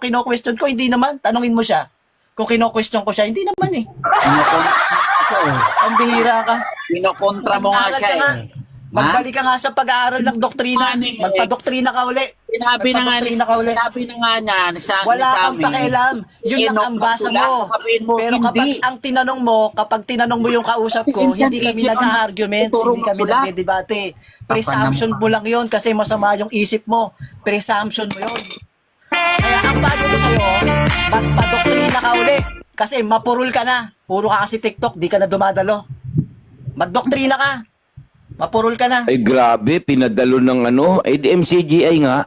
kino-question ko, hindi naman. Tanungin mo siya. Kung kino-question ko siya, hindi naman eh. Ang bihira ka. Kinokontra mo nga Mag-aral siya ka nga. eh. Magbalik ka nga sa pag-aaral ng doktrina. Magpa-doktrina ka uli. Sinabi na nga niya, Wala kang pakialam. Yun lang ang basa mo. Pero kapag tinanong mo yung kausap ko, hindi kami nag-arguments, hindi kami nagdedebate. Presumption mo lang yun kasi masama yung isip mo. Presumption mo yun. Kaya ang payo ko sa'yo, magpa-doktrina ka uli. Kasi mapurul ka na. Puro ka kasi TikTok, di ka na dumadalo. Magdoktrina ka. Mapurol ka na. Ay grabe, pinadalo ng ano, ay MCGI nga.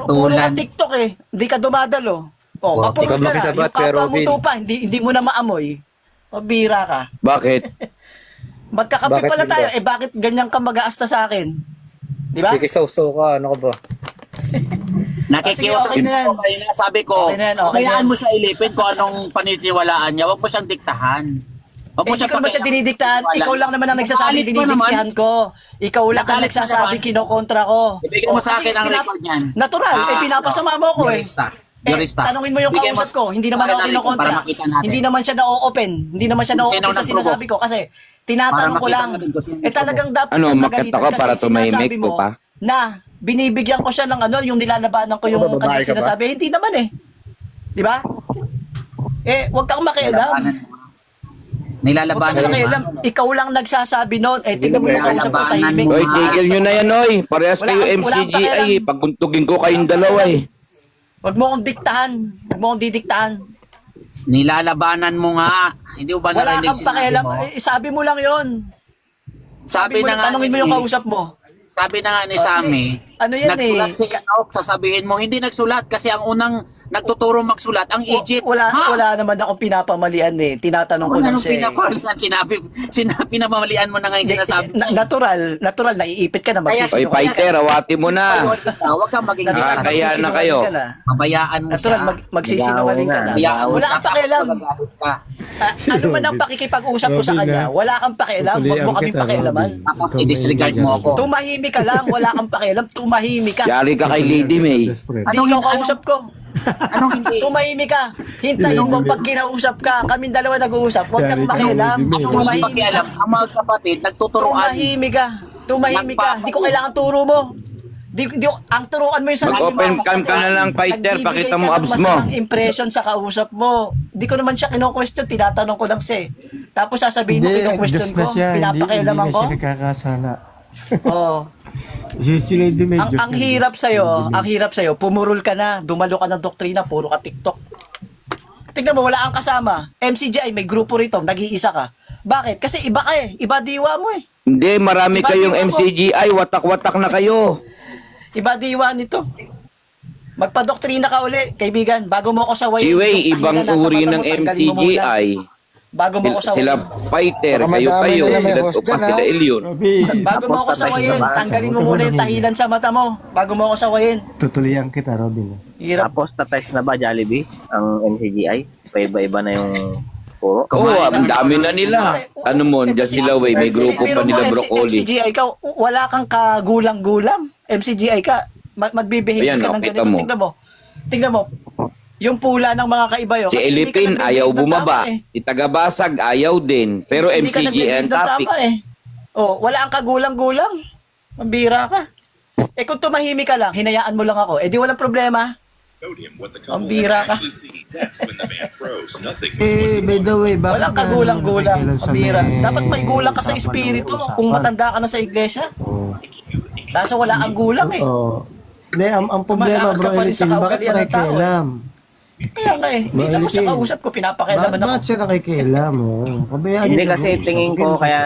Puro ka TikTok eh. Hindi ka dumadalo. Oh, mapurol ka na. Yung kapwa mo tupa, hindi mo na maamoy. Mabira ka. Bakit? Magkakape pala tayo. Eh bakit ganyan ka mag-aasta sa akin? Di ba? Kikisaw-saw ka, ano ka ba? Nakikiusap Okay na yan. ko kayo na sabi ko, Okay na yan, okay hayaan na yan. mo siya ilipin kung anong paniniwalaan niya. Huwag mo siyang diktahan. Hindi ko naman siya dinidiktahan. Ikaw lang naman ang nagsasabi dinidiktahan ko. Ikaw lang ang nagsasabi kinokontra ko. Ibigay mo sa akin ang record niyan. Natural. Pinapasama mo ko eh. Jurista. Tanungin mo yung kausap ko. Hindi naman ako kinokontra. Hindi naman siya na-open. Hindi naman siya na-open sa sinasabi ko. Kasi tinatanong ko lang. Talagang dapat Ano, makita ka para tumahimik ko pa? Na binibigyan ko siya ng yung nilalabanan ko yung kanyang sinasabi. Hindi naman eh. Di ba? Huwag kang makialam. Nilalabanan Huwag kang ikaw lang nagsasabi noon. Tingnan mo yung kausap ko, tahimik. Oy, tigil nyo na yan, oy. Parehas Wala kayo kang MCGI. Pagkuntugin ko kayong dalawa eh. Huwag mo akong diktahan. Huwag mo akong didiktahan. Nilalabanan mo nga. Hindi mo ba Wala narinig kang pakialam. Sabi mo lang yon. Sabi na nga. Tanungin mo yung kausap mo. Sabi na nga ni Sammy. Ano yan nagsulat si Enoch, sasabihin mo, hindi nagsulat kasi ang unang nagtuturo magsulat, ang Egypt. Wala naman akong pinapamalian eh. Tinatanong ko lang siya Pinapamalian mo na ngayon sinasabi. Natural, naiipit ka na. Oy, fighter, awati mo na. Huwag kang maging Kaya na kayo. Pabayaan mo natural, siya. magsisinungaling ka na. Wala kang pakialam. Ano man ang pakikipag-usap ko sa kanya, wala kang pakialam. Huwag mo kaming pakialaman. Tapos i-disregard mo ako. Tumahimik ka lang, wala kang pakialam. Tumahimik ka. Yari ka kay Lady May. Hindi ko kausap ko. Anong hindi? Tumahimik ka. Hintayin mo pag kinausap ka. Kaming dalawa nag-uusap. Huwag kang makialam. Walang pakialam. Ang mga kapatid, nagtuturuan. Tumahimik ka. Tumahimik ka. Hindi ko kailangan turo mo. Ang turuan mo yung sarili mo. Mag-open cam ka na lang, fighter. Pakita mo abs mo. Masamang impression sa kausap mo. Di ko naman siya kino-question. Tinatanong ko lang siya eh. Tapos sasabihin mo kino-question ko. Pinapakialaman ko. Hindi nagkakasala. Oo. Ang hirap sa'yo, pumurol ka na, dumalo ka ng doktrina, puro ka TikTok. Tignan mo, wala kang kasama. MCGI, may grupo rito, nag-iisa ka. Bakit? Kasi iba ka eh, iba diwa mo eh. Hindi, marami kayong MCGI. Watak-watak na kayo. Iba diwa nito. Magpa-doktrina ka uli, kaibigan, bago mo ako sawayin. Si Way, ibang uri ng MCGI. Bago mo ako Sila sawayin. fighter, kayo. Sila sila Ilyon. Bago mo ako sawayin, tanggalin mo muna yung tahilan sa mata mo. Bago mo ako sawayin. Tutulian kita, Robin. Hirap. Tapos na ba Jollibee ang MCGI? Iba-iba na yung puro. Oo, ang dami na nila. Ano mo, dyan sila Way, may grupo pa nila broccoli. MCGI ka, wala kang kagulang-gulang. MCGI ka, magbibihave Ayan, ka ng kita ganito. mo. Tingnan mo. Yung pula ng mga kaibayo. Si Elipin, ayaw bumaba. Si Tagabasag, ayaw din. Pero MCGI ang topic. Wala ang kagulang-gulang. Mambira ka. Kung tumahimik ka lang, hinayaan mo lang ako. Di walang problema. Ang bira ka. By the way, bakit Walang kagulang-gulang. Ang bira. Dapat may gulang ka sa espiritu kung matanda ka na sa iglesia. Kaso wala ang gulang eh. Hindi, ang problema Malakad ka bro, pa rin sa Elipin, bakit kaugalian ng tao, nakikialam? Kaya nga eh. Hindi naman siya kausap ko, pinapakialaman ako. Bakit siya nakikialam? Pabayaan Hindi niyo kasi bro. tingin ko kaya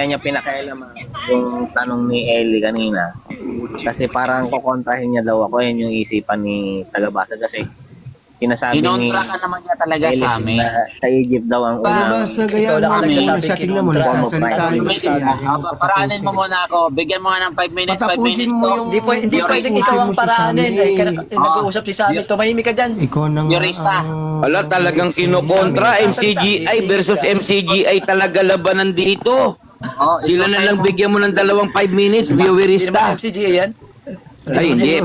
niya pinakailaman yung tanong ni Ellie kanina. Kasi parang kukontrahin niya daw ako, yun yung isipan ni Tagabasa kasi sinasabi ni Inontra ka naman niya talaga Ellie sa amin. na sa Egypt daw ang Tagabasa, Ikaw lang ang gayaan mo nagsasabi, muna siya. Tingnan mo, kinontra. nagsasalita yung Paraanin mo muna ako. Bigyan mo nga ng 5 minutes, 5 Patapusin minutes. mo to. yung- Hindi pwedeng ikaw ang paraanin. Nag-uusap si Sammy, tumahimik ka dyan. Ikaw na nga Jurista. Wala talagang kinokontra. MCGI versus MCGI talaga labanan dito. Sila na lang bigyan mo ng 5 minutes, Hindi naman viewerista. MCGA yan. Ay, hindi.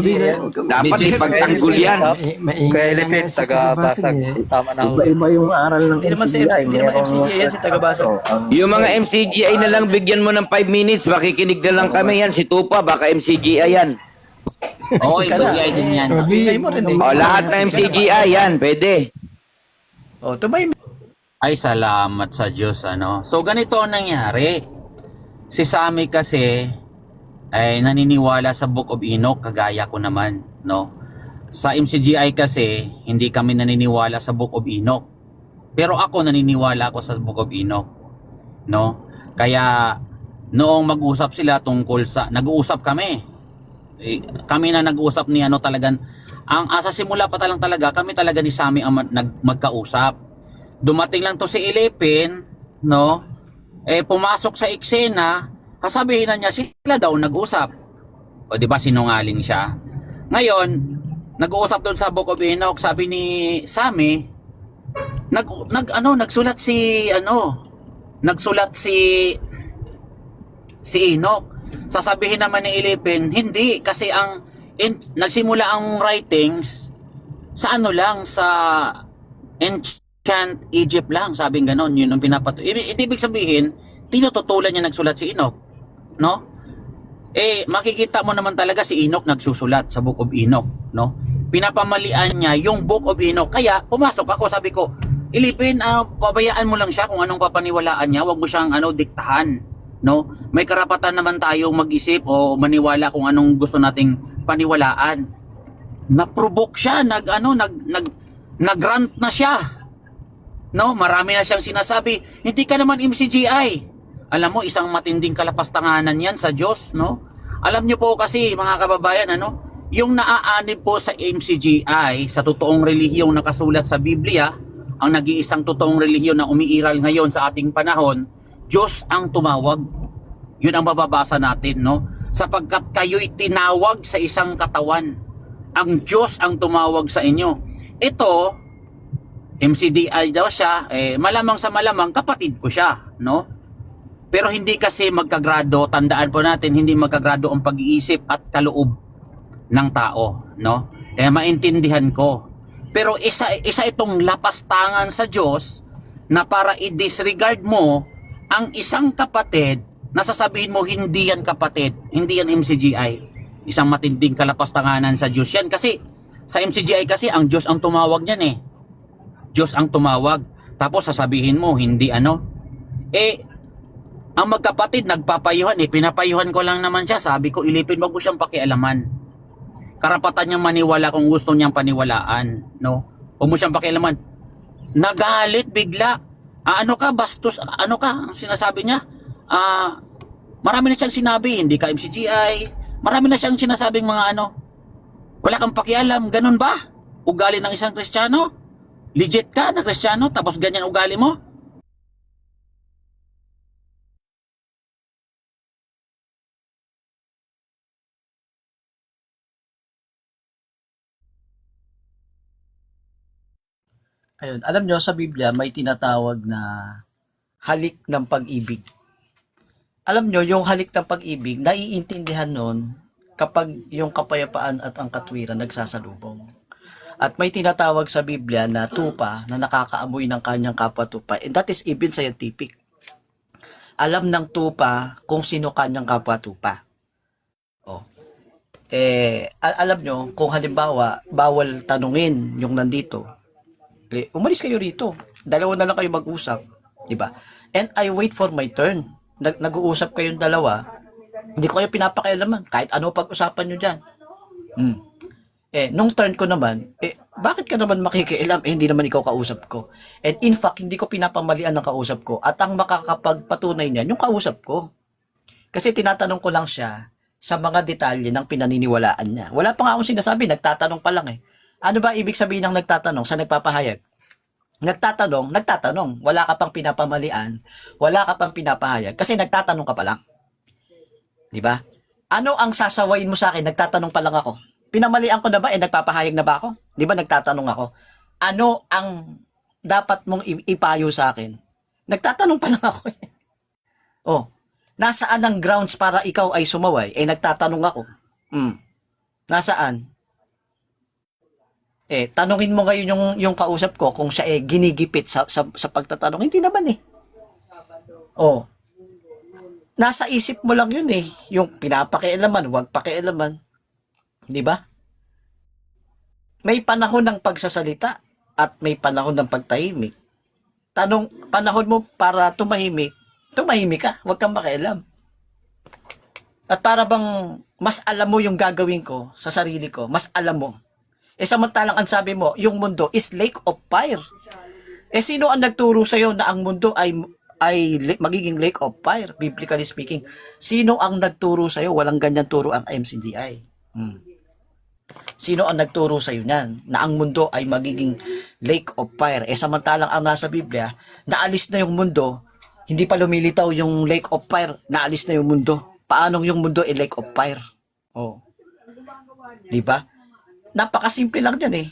Dapat Legit. ipagtanggol yan. Maingay Kaya lang Lipit, yan sa Tagabasag taga-basag. eh. Tama na ako. Iba-iba yung aral ng Hindi naman si MCGI. hindi naman MCGI yan, si Tagabasag. Yung mga MCGI na lang bigyan mo ng 5 minutes, makikinig na lang kami yan. Si Tupa, baka MCGI yan. Oo, MCGI din yan. Ingay mo rin eh. O, lahat na MCGI yan, pwede. Oh, tumay. Ay, salamat sa Diyos, ano. So, ganito ang nangyari. Si Sammy kasi ay naniniwala sa Book of Enoch, kagaya ko naman, no. Sa MCGI kasi, hindi kami naniniwala sa Book of Enoch. Pero ako naniniwala ako sa Book of Enoch, no. Kaya noong mag-usap sila tungkol sa nag-uusap kami. Kami na nag-uusap ni ano talagang sa simula pa lang talaga kami talaga ni Sammy ang magkausap. Dumating lang to si Ilipin, no? Pumasok sa eksena, sasabihin na niya sila daw nag-usap. O di ba sinungaling siya? Ngayon, nag-uusap doon sa Book of Enoch, sabi ni Sammy, nagsulat si Enoch. Sasabihin naman ni Ilipin, hindi kasi nagsimula ang writings sa sa ancient Egypt lang, sabing ganon, yun ang ibig sabihin, tinututulan niya nagsulat si Enoch, no? Makikita mo naman talaga si Enoch nagsusulat sa Book of Enoch, no? Pinapamalian niya yung Book of Enoch, kaya pumasok ako, sabi ko, Ilipin, pabayaan mo lang siya kung anong papaniwalaan niya, wag mo siyang diktahan, no? May karapatan naman tayong mag-isip o maniwala kung anong gusto nating paniwalaan. Na-provoke siya, nag-rant na siya. No, marami na siyang sinasabi, hindi ka naman MCGI. Alam mo, isang matinding kalapastanganan yan sa Diyos, no? Alam niyo po kasi, mga kababayan, yung naaanib po sa MCGI, sa totoong relihiyong nakasulat sa Biblia, ang nag-iisang totoong relihiyon na umiiral ngayon sa ating panahon, Diyos ang tumawag. Yun ang mababasa natin, no? Sapagkat kayo'y tinawag sa isang katawan. Ang Diyos ang tumawag sa inyo. Ito, MCDI daw siya, malamang sa malamang kapatid ko siya, no? Pero hindi kasi magkagrado, tandaan po natin, hindi magkagrado ang pag-iisip at kaloob ng tao, no? Kaya maintindihan ko. Pero isa itong lapastangan sa Diyos na para i-disregard mo ang isang kapatid na sasabihin mo hindi yan kapatid, hindi yan MCGI. Isang matinding kalapastanganan sa Diyos yan kasi sa MCGI kasi ang Diyos ang tumawag niyan eh. Diyos ang tumawag. Tapos sasabihin mo, hindi ang magkapatid nagpapayuhan pinapayuhan ko lang naman siya. Sabi ko, Ilipin, wag mo siyang pakialaman. Karapatan niyang maniwala kung gusto niyang paniwalaan, no? Wag mo siyang pakialaman. Nagalit bigla. Ano ka, bastos? Ano ka? Ang sinasabi niya? Marami na siyang sinabi, hindi ka MCGI. Marami na siyang sinasabing mga wala kang pakialam, ganun ba? Ugali ng isang Kristiyano? Legit ka na Kristiyano tapos ganyan ugali mo? Ayun, alam nyo sa Biblia may tinatawag na halik ng pag-ibig. Alam nyo, yung halik ng pag-ibig, naiintindihan nun kapag yung kapayapaan at ang katwiran nagsasalubong. At may tinatawag sa Biblia na tupa na nakakaamoy ng kanyang kapwa tupa. And that is even scientific. Alam ng tupa kung sino kanyang kapwa tupa. Alam nyo, kung halimbawa, bawal tanungin yung nandito. Umalis kayo rito. Dalawa na lang kayo mag-usap. Diba? And I wait for my turn. Nag-uusap kayong dalawa. Hindi ko kayo pinapakialaman. Kahit ano pag-usapan nyo dyan. Nung turn ko naman, bakit ka naman makikialam? Hindi naman ikaw kausap ko. And in fact, hindi ko pinapamalian ng kausap ko. At ang makakapagpatunay niyan, yung kausap ko. Kasi tinatanong ko lang siya sa mga detalye ng pinaniniwalaan niya. Wala pa nga akong sinasabi, nagtatanong pa lang eh. Ano ba ibig sabihin ng nagtatanong sa nagpapahayag? Nagtatanong. Wala ka pang pinapamalian, wala ka pang pinapahayag kasi nagtatanong ka pa lang. 'Di ba? Ano ang sasawayin mo sa akin? Nagtatanong pa lang ako. Pinamalian ko na ba? Nagpapahayag na ba ako? 'Di ba nagtatanong ako? Ano ang dapat mong ipayo sa akin? Nagtatanong pa lang ako eh. Nasaan ang grounds para ikaw ay sumaway? Nagtatanong ako. Nasaan? Tanungin mo ngayon yung kausap ko kung siya ginigipit sa pagtatanong. Hindi naman eh. Oh. Nasa isip mo lang yun eh. Yung pinapakialaman, huwag pakialaman. Di ba? May panahon ng pagsasalita at may panahon ng pagtahimik. Panahon mo para tumahimik ka, huwag kang makialam. At para bang mas alam mo yung gagawin ko sa sarili ko, mas alam mo. Samantalang ang sabi mo, yung mundo is lake of fire. Sino ang nagturo sa'yo na ang mundo ay magiging lake of fire, biblically speaking? Sino ang nagturo sa'yo? Walang ganyan turo ang MCGI. Sino ang nagturo sa'yo niyan? Na ang mundo ay magiging lake of fire. Samantalang ang nasa Biblia, naalis na yung mundo, hindi pa lumilitaw yung lake of fire, naalis na yung mundo. Paanong yung mundo ay lake of fire? Oh. Di ba? Napakasimple lang yan eh.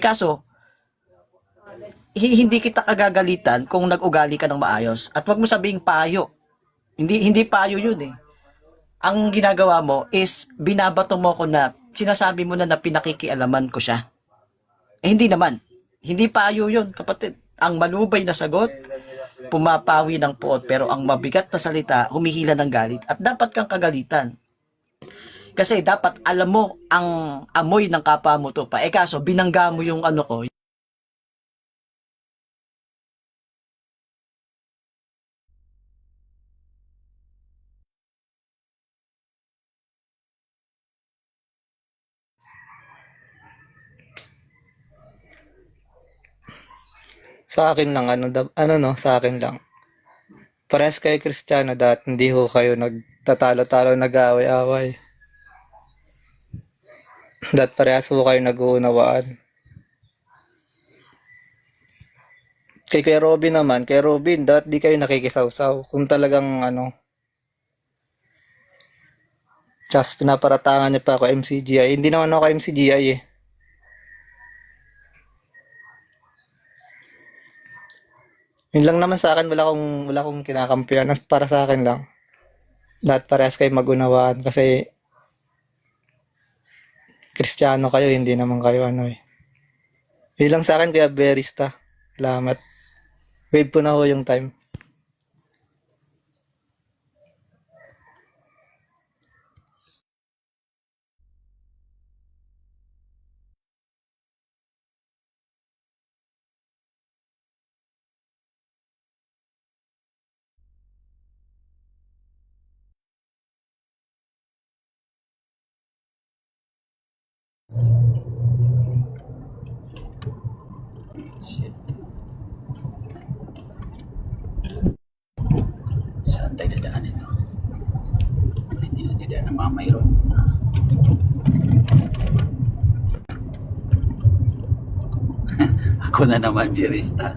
Kaso, hindi kita kagagalitan kung nag-ugali ka ng maayos. At wag mo sabihing payo. Hindi payo yun eh. Ang ginagawa mo is binabato mo ko na sinasabi mo na pinakikialaman ko siya. Hindi naman. Hindi payo yun, kapatid. Ang malubay na sagot, pumapawi ng puot, pero ang mabigat na salita, humihila ng galit. At dapat kang kagalitan. Kasi dapat alam mo ang amoy ng kapwa mo to pa. Kaso binangga mo yung ano ko. Sa akin lang, sa akin lang. Parehas kayo Kristiyano, dahil hindi ho kayo nagtatalo-talo, nag-aaway-aaway. Dahil parehas ho kayo nag-uunawaan. Kay Robin, dahil di kayo nakikisawsaw. Kung talagang just pinaparatangan niyo pa ako MCGI. Hindi naman ako MCGI eh. Yun lang naman sa akin, wala akong kinakampiyan. Para sa akin lang. Dapat parehas kayo mag-unawaan kasi Kristiyano kayo, hindi naman kayo eh. Yun lang sa akin, kaya Berista. Salamat. Wave po na ho yung time. Shit. Saan tayo dadaan ito? Hindi na dadaan ng mga mayroon. Ako na naman, Birista.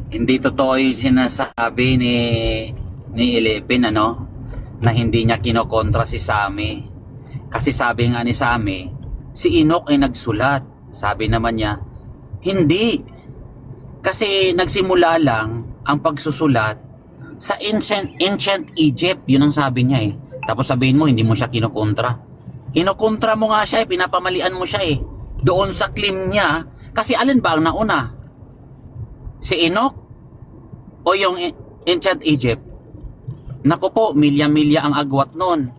Hindi totoo yung sinasabi ni Elepin, na hindi niya kinokontra si Sammy. Kasi sabi nga ni Sammy, si Enoch ay nagsulat. Sabi naman niya, hindi. Kasi nagsimula lang ang pagsusulat sa ancient Egypt. Yun ang sabi niya eh. Tapos sabihin mo, hindi mo siya kinokontra. Kinokontra mo nga siya eh. Pinapamalian mo siya eh. Doon sa claim niya. Kasi alin ba ang nauna? Si Enoch o yung ancient Egypt? Naku po, milya-milya ang agwat nun.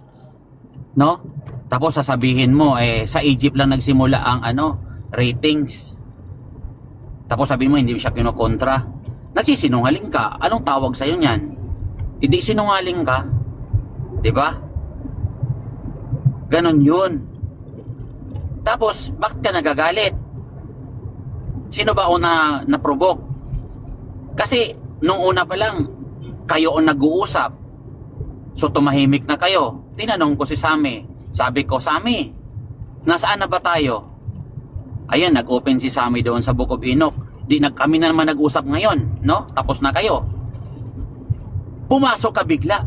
No? Tapos sasabihin mo, sa Egypt lang nagsimula ang ratings. Tapos sabihin mo, hindi siya kinokontra. Nagsisinungaling ka. Anong tawag sa'yo niyan? Hindi sinungaling ka. Diba? Ganon yun. Tapos, bakit ka nagagalit? Sino ba una na-provoke? Kasi, nung una pa lang, kayo ang nag-uusap. So, tumahimik na kayo. Tinanong ko si Sammy. Sabi ko, Sammy, nasaan na ba tayo? Ayan, nag-open si Sammy doon sa Book of Enoch. Kami na naman nag-usap ngayon, no? Tapos na kayo. Pumasok ka bigla.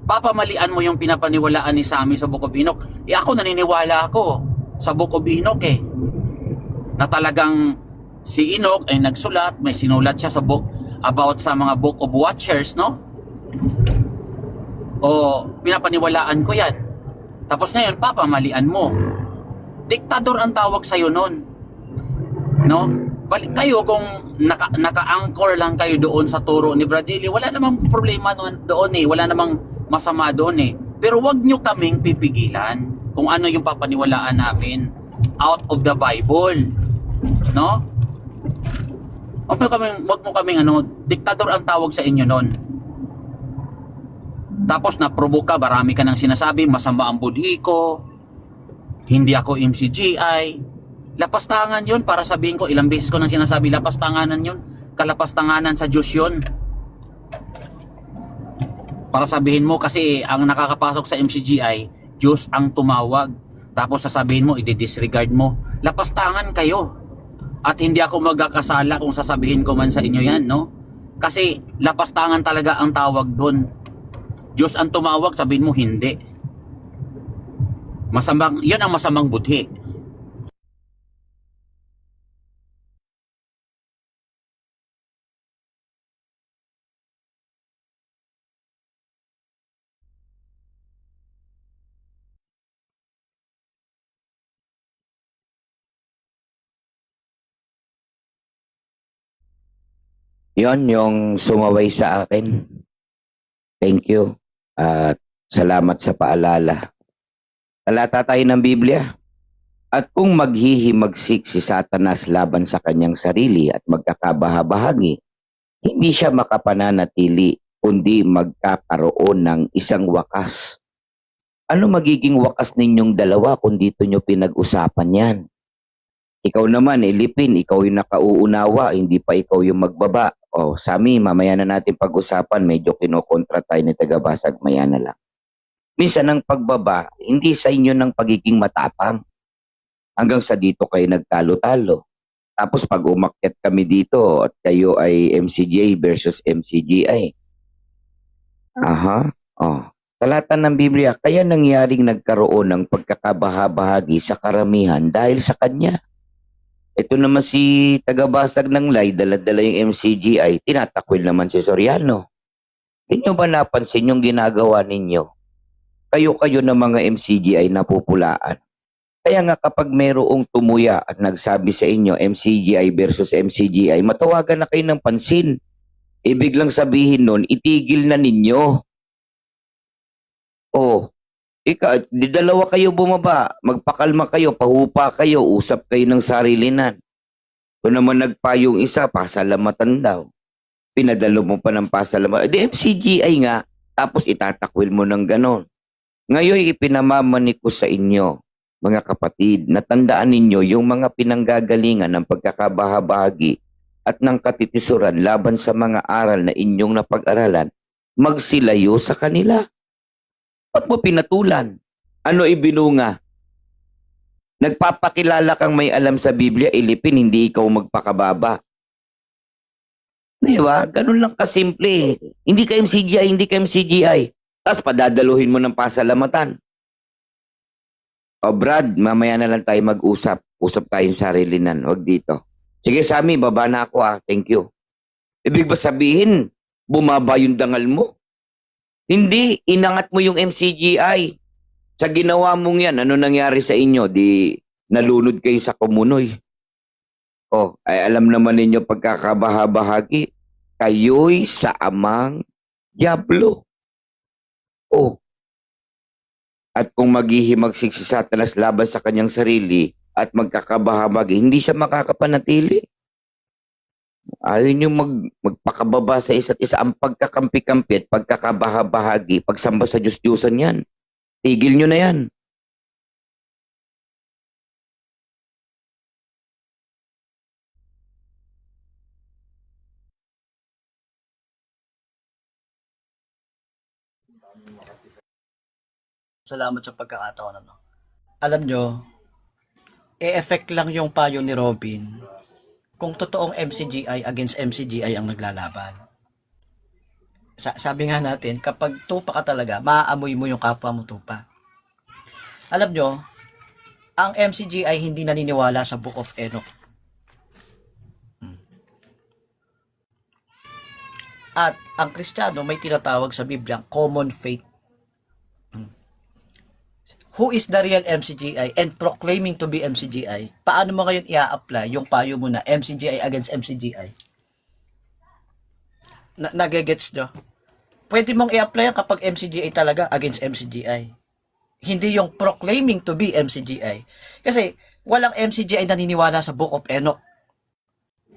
Papamalian mo yung pinapaniwalaan ni Sammy sa Book of Enoch. Ako naniniwala ako sa Book of Enoch na talagang si Enoch ay nagsulat, may sinulat siya sa book about sa mga Book of Watchers, no? O pinapaniwalaan ko yan. Tapos ngayon, papamalian mo. Diktador ang tawag sa'yo nun. No? Kayo kung naka-anchor lang kayo doon sa turo ni Bradley, wala namang problema doon eh. Wala namang masama doon eh. Pero wag nyo kaming pipigilan kung ano yung papaniwalaan namin out of the Bible. No? Wag mo kaming diktador ang tawag sa inyo nun. Tapos na-provoke ka, marami ka nang sinasabi, masama ang budhi ko, hindi ako MCGI. Lapastangan yun, para sabihin ko, ilang beses ko nang sinasabi, lapastanganan yun. Kalapastanganan sa Diyos yun. Para sabihin mo, kasi ang nakakapasok sa MCGI, Diyos ang tumawag. Tapos sasabihin mo, i-disregard mo. Lapastangan kayo. At hindi ako magkakasala kung sasabihin ko man sa inyo yan, no? Kasi lapastangan talaga ang tawag doon. Diyos ang tumawag, sabihin mo hindi. Yun ang masamang budhi. Yon yung sumaway sa akin. Thank you. At salamat sa paalala. Talata tayo ng Biblia. At kung maghihimagsik si Satanas laban sa kanyang sarili at magkakabahabahagi, hindi siya makapananatili, kundi magkakaroon ng isang wakas. Ano magiging wakas ninyong dalawa kung dito nyo pinag-usapan yan? Ikaw naman, Lipin, ikaw yung nakauunawa, hindi pa ikaw yung magbaba. O, Sami, mamaya na natin pag-usapan, medyo kinokontra tayo ni Tagabasag, maya na lang. Minsan ang pagbaba, hindi sa inyo ng pagiging matapang. Hanggang sa dito kayo nagtalo-talo. Tapos pag umakyat kami dito at kayo ay MCGA versus MCGI. Aha, talata ng Biblia, kaya nangyaring nagkaroon ng pagkakabahabahagi sa karamihan dahil sa kanya. Ito naman si Tagabasag ng Lay, dala-dala yung MCGI, tinatakwil naman si Soriano. Hindi nyo ba napansin yung ginagawa ninyo? Kayo-kayo ng mga MCGI napupulaan. Kaya nga kapag mayroong tumuya at nagsabi sa inyo MCGI versus MCGI, matawagan na kayo ng pansin. Ibig lang sabihin nun, itigil na ninyo. Di dalawa kayo bumaba, magpakalma kayo, pahupa kayo, usap kayo ng sarilinan. Kung naman nagpayong isa, pasalamatan daw. Pinadalo mo pa ng pasalamatan. Di MCGI nga, tapos itatakwil mo ng ganon. Ngayon ipinamamani ko sa inyo, mga kapatid, natandaan ninyo yung mga pinanggagalingan ng pagkakabahabahagi at ng katitisuran laban sa mga aral na inyong napag-aralan, magsilayo sa kanila. Ba't mo pinatulan? Ano ibinunga? Nagpapakilala kang may alam sa Biblia, Lipin, hindi ikaw magpakababa. Di ba? Ganun lang kasimple. Hindi ka MCGI, hindi ka MCGI. Tapos padadaluhin mo ng pasalamatan. Brad, mamaya na lang tayo mag-usap. Usap tayong sarilinan. Huwag dito. Sige, Sami, baba na ako Thank you. Ibig ba sabihin, bumaba yung dangal mo? Hindi, inangat mo yung MCGI. Sa ginawa mong yan, ano nangyari sa inyo? Di nalunod kayo sa kumunoy. Ay alam naman ninyo pagkakabahabahagi, kayo'y sa amang diablo. At kung maghihimagsik si Satanas laban sa kanyang sarili at magkakabahabagi, hindi siya makakapanatili. Ayaw nyo magpakababa sa isa't isa. Ang pagkakampi-kampi at pagkakabahabahagi, pagsamba sa Diyos-Diyosan yan. Tigil nyo na yan. Salamat sa pagkakataon. Alam nyo, e-effect lang yung payo ni Robin kung totoong MCGI against MCGI ang naglalaban. Sabi nga natin, kapag tupa ka talaga, maaamoy mo yung kapwa mo tupa. Alam nyo, ang MCGI hindi naniniwala sa Book of Enoch. At ang Kristiyano may tinatawag sa Biblia common faith. who is the real MCGI and proclaiming to be MCGI, paano mo ngayon i-apply yung payo mo na MCGI against MCGI? Nagegets nyo? Pwede mong i-apply kapag MCGI talaga against MCGI. Hindi yung proclaiming to be MCGI. Kasi walang MCGI naniniwala sa Book of Enoch.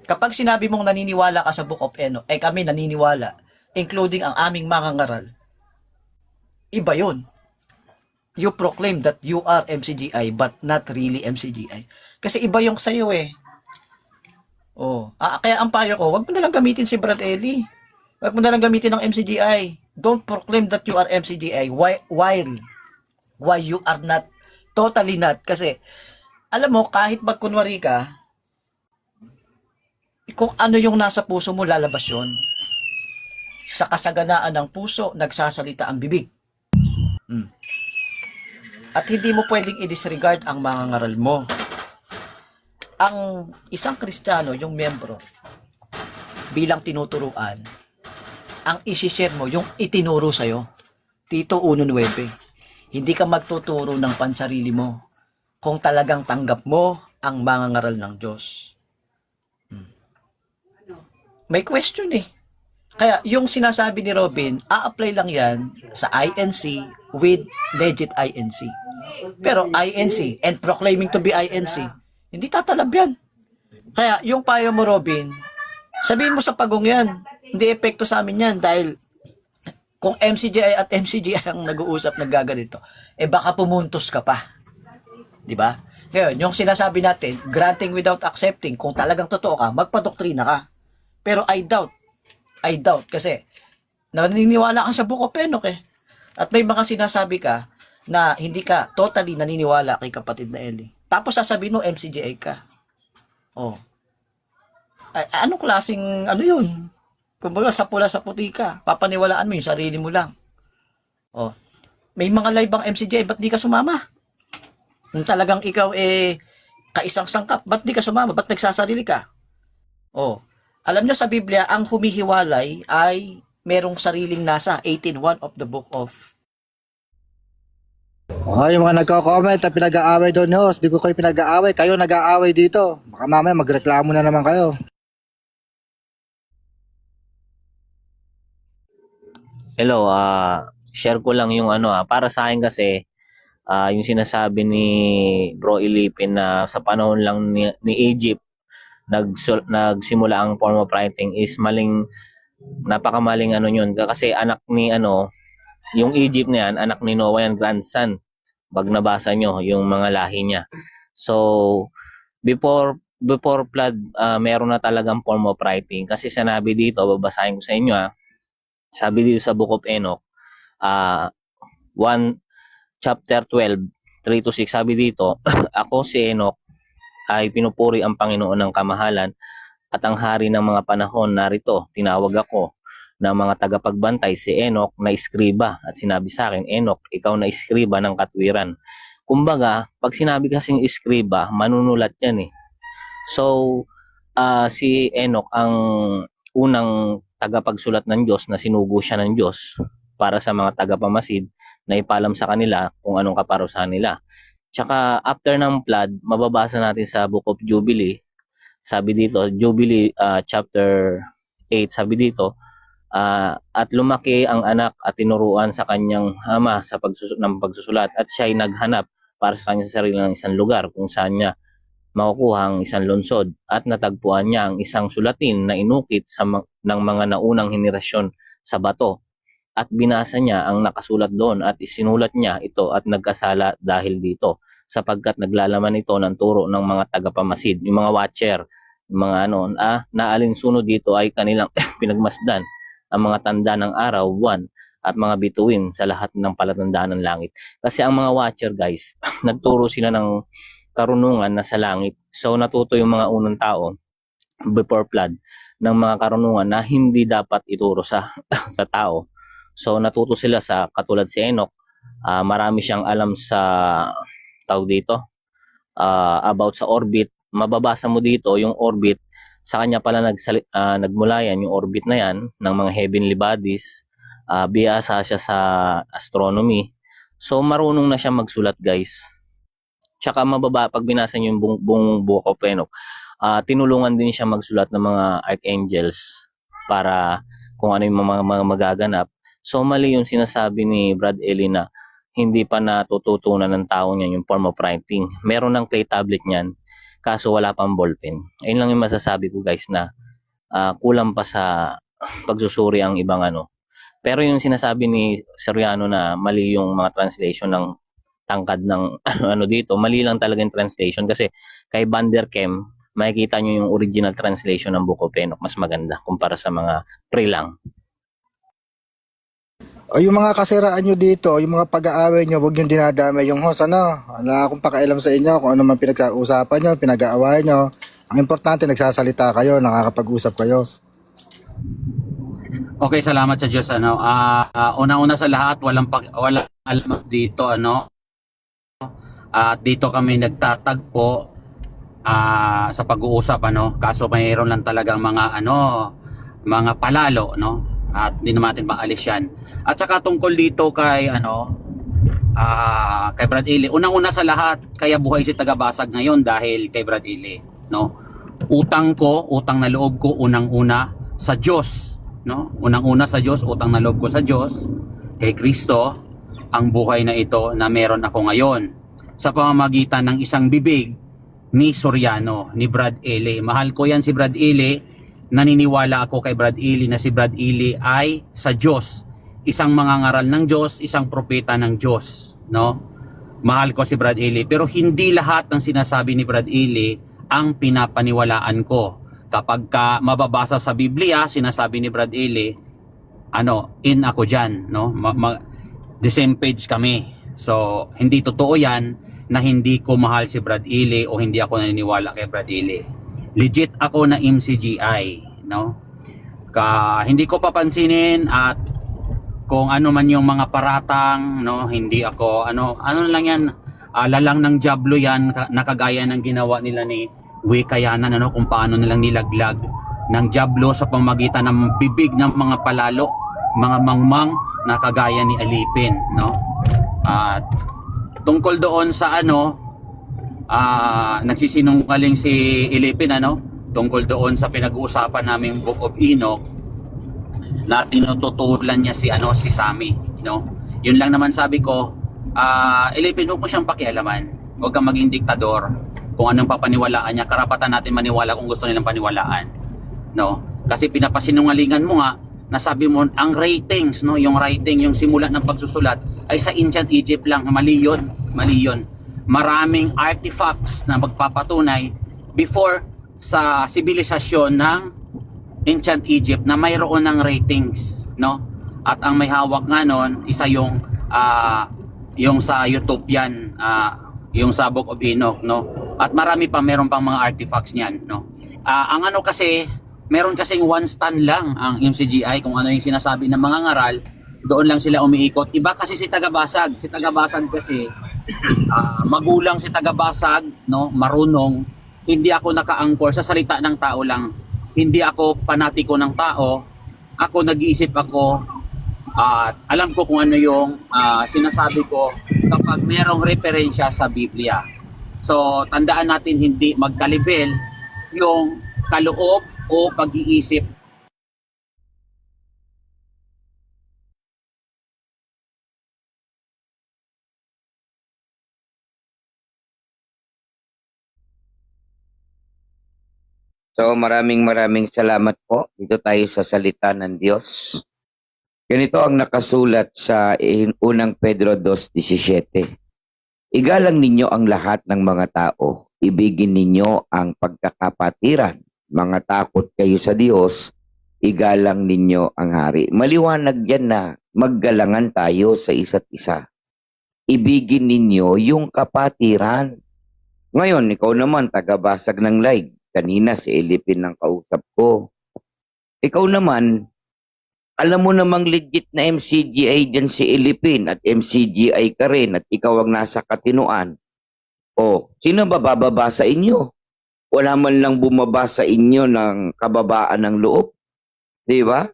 Kapag sinabi mong naniniwala ka sa Book of Enoch, kami naniniwala, including ang aming mga ngaral, iba yun. You proclaim that you are MCGI but not really MCGI. Kasi iba yung sa'yo eh. Oh. Kaya ang payo ko, wag mo na lang gamitin si Brad Eli. Wag mo na lang gamitin ng MCGI. Don't proclaim that you are MCGI while you are not, totally not. Kasi, alam mo, kahit magkunwari ka, kung ano yung nasa puso mo, lalabas yun. Sa kasaganaan ng puso, nagsasalita ang bibig. At hindi mo pwedeng i-disregard ang mga ngaral mo. Ang isang Kristiyano, yung miyembro, bilang tinuturuan, ang isi-share mo, yung itinuro sa'yo. Tito 1:9. Hindi ka magtuturo ng pansarili mo kung talagang tanggap mo ang mga ngaral ng Diyos. May question eh. Kaya yung sinasabi ni Robin, a-apply lang yan sa INC with legit INC. Pero INC and proclaiming to be INC, hindi tatalab yan. Kaya yung payo mo, Robin, sabihin mo sa pagong yan, hindi epekto sa amin yan dahil kung MCGI at MCGI ang nag-uusap, naggaganito, baka pumuntos ka pa. Di ba? Ngayon, yung sinasabi natin, granting without accepting, kung talagang totoo ka, magpadoktrina ka. Pero I doubt kasi naniniwala ka sa Book of Enoch eh. At may mga sinasabi ka na hindi ka totally naniniwala kay kapatid na Eli. Tapos sasabihin mo MCGI ka. Oh. Anong klaseng ano yun? Kumbaga sa pula sa puti ka. Papaniwalaan mo yung sarili mo lang. Oh. May mga live bang MCGI, ba't di ka sumama? Kung talagang ikaw kaisang sangkap, ba't di ka sumama? Ba't nagsasarili ka? Oh. Alam nyo sa Biblia, ang humihiwalay ay merong sariling nasa 18:1 of the book of. Yung mga nagko-comment na pinag-aaway doon, host, di ko kayo pinag-aaway, kayo nag-aaway dito. Baka mamaya magreklamo na naman kayo. Hello, share ko lang yung para sa akin kasi yung sinasabi ni Bro Ilipin na sa panahon lang ni Egypt nagsimula ang form of writing is napakamaling yun. Kasi anak ni yung Egypt na yan, anak ni Noah yan, grandson. Pag nabasa nyo yung mga lahi niya. So, before flood, meron na talagang form of writing. Kasi sinabi dito, babasahin ko sa inyo sabi dito sa Book of Enoch, 1 chapter 12, 3-6, sabi dito, ako si Enoch ay pinupuri ang Panginoon ng kamahalan at ang hari ng mga panahon. Narito, tinawag ako ng mga tagapagbantay si Enoch na iskriba at sinabi sa akin, Enoch, ikaw na iskriba ng katwiran. Kumbaga, pag sinabi kasing iskriba, manunulat yan eh. So, si Enoch ang unang tagapagsulat ng Diyos na sinugo siya ng Diyos para sa mga tagapamasid na ipalam sa kanila kung anong kaparusahan nila. Tsaka after ng flood, mababasa natin sa Book of Jubilee. Sabi dito, Jubilee chapter 8, sabi dito, at lumaki ang anak at tinuruan sa kanyang ama sa pagsusulat at siya ay naghanap para sa kanyang sarili ng isang lugar kung saan niya makukuha ang isang lungsod at natagpuan niya ang isang sulatin na inukit ng mga naunang henerasyon sa bato. At binasa niya ang nakasulat doon at isinulat niya ito at nagkasala dahil dito sapagkat naglalaman ito ng turo ng mga tagapamasid, yung mga watcher, yung mga naalinsunod dito ay kanilang pinagmasdan ang mga tanda ng araw, buwan at mga bituin sa lahat ng palatandaan ng langit. Kasi ang mga watcher guys, nagturo sila ng karunungan na sa langit. So natuto yung mga unang tao before flood ng mga karunungan na hindi dapat ituro sa tao. So natuto sila sa katulad si Enoch, marami siyang alam sa tawag dito about sa orbit. Mababasa mo dito yung orbit, sa kanya pala nagmula yan, yung orbit na yan ng mga heavenly bodies. Biyasa siya sa astronomy. So marunong na siya magsulat, guys. Tsaka pag binasa niyo yung buong Book of Enoch, tinulungan din siya magsulat ng mga archangels para kung ano yung mga magaganap. So mali yung sinasabi ni Brad Eli na hindi pa natututunan ng tao niyan yung form of writing. Meron ng clay tablet niyan, kaso wala pang ballpen. Ayun lang yung masasabi ko, guys, na kulang pa sa pagsusuri ang ibang ano. Pero yung sinasabi ni Soriano na mali yung mga translation ng tangkad ng ano dito, mali lang talaga yung translation kasi kay Vanderkem, makikita nyo yung original translation ng Book of Enoch, mas maganda kumpara sa mga pre lang. O yung mga kasiraan nyo dito, yung mga pag-aaway nyo, huwag nyo dinadamay yung host, ano? Wala akong pakialam sa inyo kung ano man pinag-uusapan nyo, pinag-aaway nyo. Ang importante, nagsasalita kayo, nakakapag-usap kayo. Okay, salamat sa Diyos. Una-una sa lahat, walang alam dito, ano. At dito kami nagtatagpo sa pag-uusap, ano. Kaso mayroon lang talagang mga palalo, no. At hindi naman natin maalis yan. At saka tungkol dito kay kay Brad Ili. Unang-una sa lahat, kaya buhay si Tagabasag ngayon dahil kay Brad Ili, no. Utang na loob ko unang-una sa Diyos, no? Unang-una sa Diyos, utang na loob ko sa Diyos, kay Kristo, ang buhay na ito na meron ako ngayon sa pamamagitan ng isang bibig ni Soriano, ni Brad Eli. Mahal ko yan si Brad Eli. Naniniwala ako kay Brad Eli na si Brad Eli ay sa Diyos. Isang mangangaral ng Diyos, isang propeta ng Diyos, no? Mahal ko si Brad Eli, pero hindi lahat ng sinasabi ni Brad Eli ang pinapaniwalaan ko. Kapag mababasa sa Biblia, sinasabi ni Brad Eli, in ako dyan, no? The same page kami. So, hindi totoo yan na hindi ko mahal si Brad Eli o hindi ako naniniwala kay Brad Eli. Legit ako na MCGI, no? Hindi ko papansinin at kung ano man yung mga paratang, no? Hindi ako, ano lang yan, lalang ng Diablo yan, nakagaya ng ginawa nila ni Wikayanan, ano, kung paano nilang nilaglag ng Diablo sa pamagitan ng bibig ng mga palalo, mga mangmang na kagaya ni Alipin, no? At tungkol doon sa nagsisinungaling si Alipin, ano, tungkol doon sa pinag-uusapan naming Book of Enoch na tinututulan niya si Sammy, no? Yun lang naman sabi ko, Alipin, huwag mo siyang pakialaman, huwag kang maging diktador. Kung anong papaniwalaan niya, karapatan natin maniwala kung gusto nilang paniwalaan, no? Kasi pinapasinungalingan mo nga, nasabi mo ang ratings, no, yung writing, yung simula ng pagsusulat ay sa ancient Egypt lang. Mali yun. Maraming artifacts na magpapatunay before sa sibilisasyon ng ancient Egypt na mayroon ng ratings, no? At ang may hawak nga nun, isa yung sa Utopian, yung sa Book of Enoch, no? At marami pa, meron pang mga artifacts niyan, no? Ang kasi, meron kasing one stand lang ang MCGI, kung ano yung sinasabi ng mga ngaral, doon lang sila umiikot. Iba kasi si Tagabasag. Si Tagabasag kasi, magulang si Tagabasag, no? Marunong. Hindi ako naka-angkor sa salita ng tao lang. Hindi ako panatiko ng tao. Ako nag-iisip ako at alam ko kung ano yung sinasabi ko kapag merong referensya sa Biblia. So, tandaan natin hindi magkalibel yung kaloob o pag-iisip. So maraming salamat po. Dito tayo sa salita ng Diyos. Ganito ang nakasulat sa unang Pedro 2:17. Igalang ninyo ang lahat ng mga tao. Ibigin ninyo ang pagkakapatiran. Mga takot kayo sa Diyos. Igalang ninyo ang hari. Maliwanag yan na maggalangan tayo sa isa't isa. Ibigin ninyo yung kapatiran. Ngayon, ikaw naman, tagabasag ng live. Kanina si Elipin ng kausap ko. Ikaw naman, alam mo namang legit na MCGI dyan si Elipin at MCGI ka rin at ikaw ang nasa katinuan. O, sino ba bababa sa inyo? Wala man lang bumaba sa inyo ng kababaan ng loob. Di ba?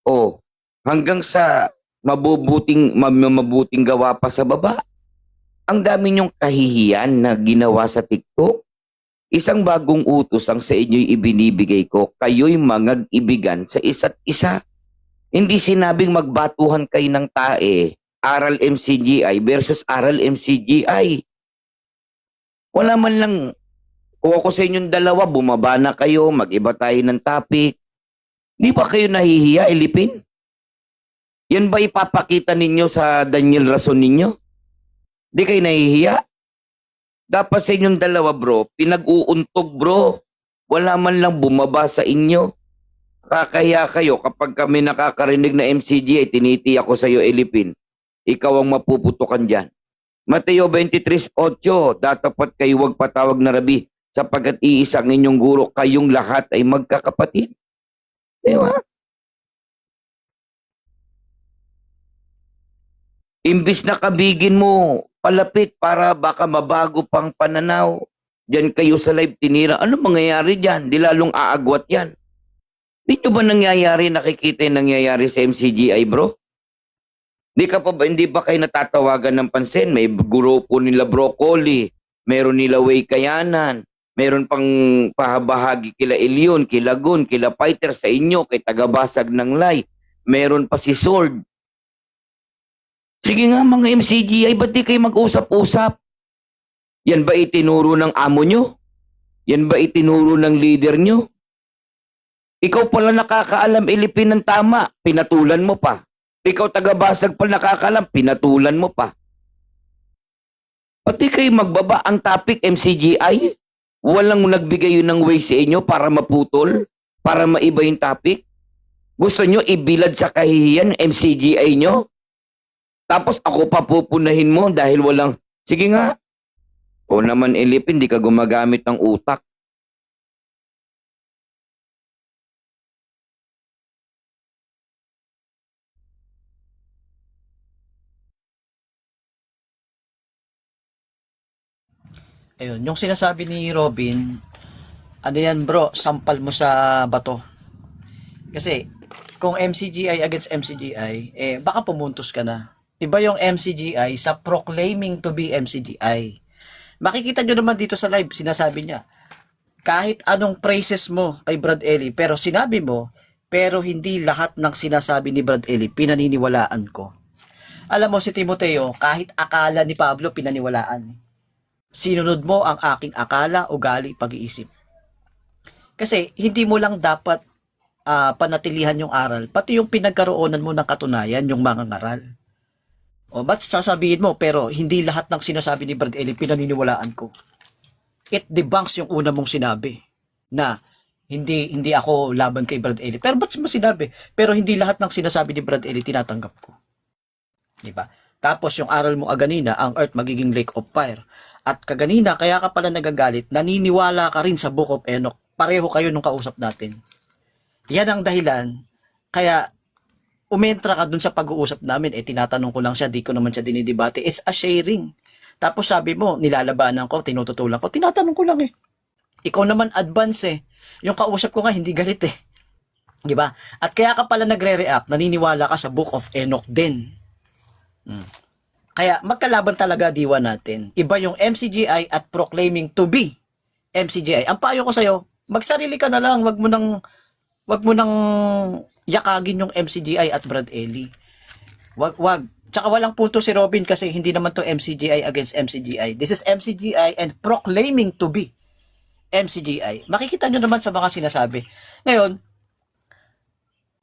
O, hanggang sa mabuting gawa pa sa baba. Ang dami niyong kahihiyan na ginawa sa TikTok. Isang bagong utos ang sa inyo'y ibinibigay ko, kayo'y mangag-ibigan sa isa't isa. Hindi sinabing magbatuhan kayo ng tae, aral MCGI versus aral MCGI. Wala man lang, kung ako sa inyong dalawa, bumaba na kayo, mag-iba tayo ng topic. Di ba kayo nahihiya, ilipin? Yan ba ipapakita ninyo sa Daniel Rason ninyo? Di kayo nahihiya? Dapat sa inyong dalawa, bro, pinag-uuntog, bro. Wala man lang bumaba sa inyo. Kakaya kayo kapag kami nakakarinig na MCGI, tinitiyak ko sa iyo, Elipin. Ikaw ang mapuputukan dyan. Mateo 23:8, datapat kayo wag patawag na rabi, sapagkat iisang inyong guro, kayong lahat ay magkakapatid. Di ba? Imbis na kabigin mo, palapit para baka mabago pang pananaw. Diyan kayo sa live tinira. Ano mangyayari dyan? Di lalong aagwat yan. Di nyo ba nangyayari, nakikita yung nangyayari sa MCGI, bro? Hindi ba kayo natatawagan ng pansin? May grupo nila Broccoli, meron nila Way Kayanan, meron pang pahabahagi kila Ilyon, kila Gun, kila Fighter sa inyo, kay Tagabasag ng Lai. Meron pa si Sword. Sige nga mga MCGI, ba't di kayo mag-usap-usap? Yan ba itinuro ng amo nyo? Yan ba itinuro ng leader nyo? Ikaw pala nakakaalam, ilipin ng tama, pinatulan mo pa. Ikaw tagabasag pala nakakaalam, pinatulan mo pa. Pati kayo magbaba ang topic MCGI? Walang nagbigay yun ng way sa inyo para maputol? Para maiba yung topic? Gusto nyo ibilad sa kahihiyan MCGI nyo? Tapos ako pa pupunahin mo dahil walang, sige nga. O naman ilipin, di ka gumagamit ng utak. Ayun, yung sinasabi ni Robin, ano yan bro, sampal mo sa bato. Kasi, kung MCGI against MCGI, baka pumuntos ka na. Iba yung MCGI sa proclaiming to be MCGI. Makikita nyo naman dito sa live, sinasabi niya, kahit anong praises mo kay Brad Eli, pero sinabi mo, pero hindi lahat ng sinasabi ni Brad Eli, pinaniniwalaan ko. Alam mo si Timoteo, kahit akala ni Pablo, pinaniwalaan. Sinunod mo ang aking akala, ugali, pag-iisip. Kasi hindi mo lang dapat panatilihan yung aral, pati yung pinagkaroonan mo ng katunayan, yung mga ngaral. O ba't sasabihin mo, pero hindi lahat ng sinasabi ni Brad Eli, pinaniniwalaan ko. It debunks yung una mong sinabi na hindi ako laban kay Brad Eli. Pero ba't mo sinabi? Pero hindi lahat ng sinasabi ni Brad Eli tinatanggap ko. Diba? Tapos yung aral mo aganina, ang earth magiging lake of fire. At kaganina, kaya ka pala nagagalit, naniniwala ka rin sa Book of Enoch. Pareho kayo nung kausap natin. Yan ang dahilan. Kaya, umentra ka dun sa pag-uusap namin. Tinatanong ko lang siya, di ko naman siya dinidebate. It's a sharing. Tapos sabi mo, nilalabanan ko, tinututulan ko. Tinatanong ko lang Ikaw naman advance Yung kausap ko nga, hindi galit Diba? At kaya ka pala nagre-react, naniniwala ka sa Book of Enoch din. Kaya magkalaban talaga diwa natin. Iba yung MCGI at proclaiming to be MCGI. Ang payo ko sa'yo, magsarili ka na lang, wag mo nang yakagin yung MCGI at Brad Eli. Wag. Tsaka walang punto si Robin kasi hindi naman to MCGI against MCGI. This is MCGI and proclaiming to be MCGI. Makikita nyo naman sa mga sinasabi. Ngayon,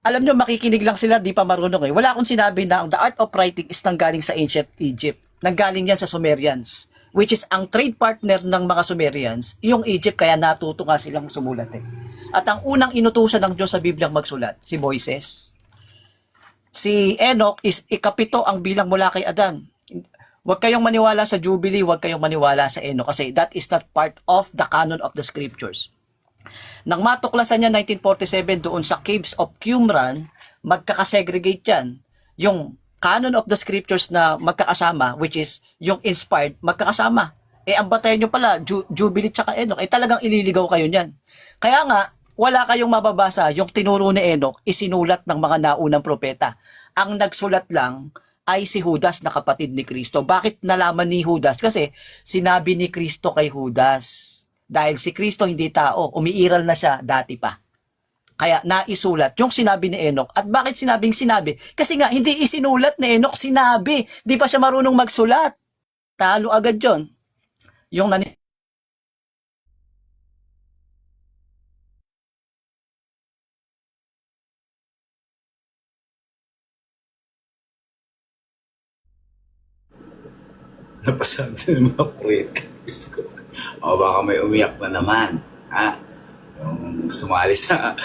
alam nyo, makikinig lang sila, di pa marunong Wala akong sinabi na the art of writing is nanggaling sa ancient Egypt. Nanggaling yan sa Sumerians. Which is ang trade partner ng mga Sumerians, yung Egypt, kaya natuto nga silang sumulat At ang unang inutusan ng Diyos sa Biblia magsulat, si Moises. Si Enoch is ikapito ang bilang mula kay Adan. Huwag kayong maniwala sa Jubilee, huwag kayong maniwala sa Enoch kasi that is not part of the canon of the scriptures. Nang matuklasan niya 1947 doon sa Caves of Qumran, magkakasegregate yan. Yung canon of the scriptures na magkakasama, which is yung inspired, magkakasama. Ang batayan nyo pala, Jubilee tsaka Enoch, talagang ililigaw kayo niyan. Kaya nga, wala kayong mababasa. Yung tinuro ni Enoch, isinulat ng mga naunang propeta. Ang nagsulat lang ay si Judas na kapatid ni Kristo. Bakit nalaman ni Judas? Kasi sinabi ni Kristo kay Judas. Dahil si Kristo hindi tao, umiiral na siya dati pa. Kaya naisulat yung sinabi ni Enoch. At bakit sinabing sinabi? Kasi nga, hindi isinulat ni Enoch, sinabi. Di pa siya marunong magsulat. Talo agad yon. Yung Napasabi ng mga creators ko. O baka may umiyak na naman. Ha? Yung sumali sa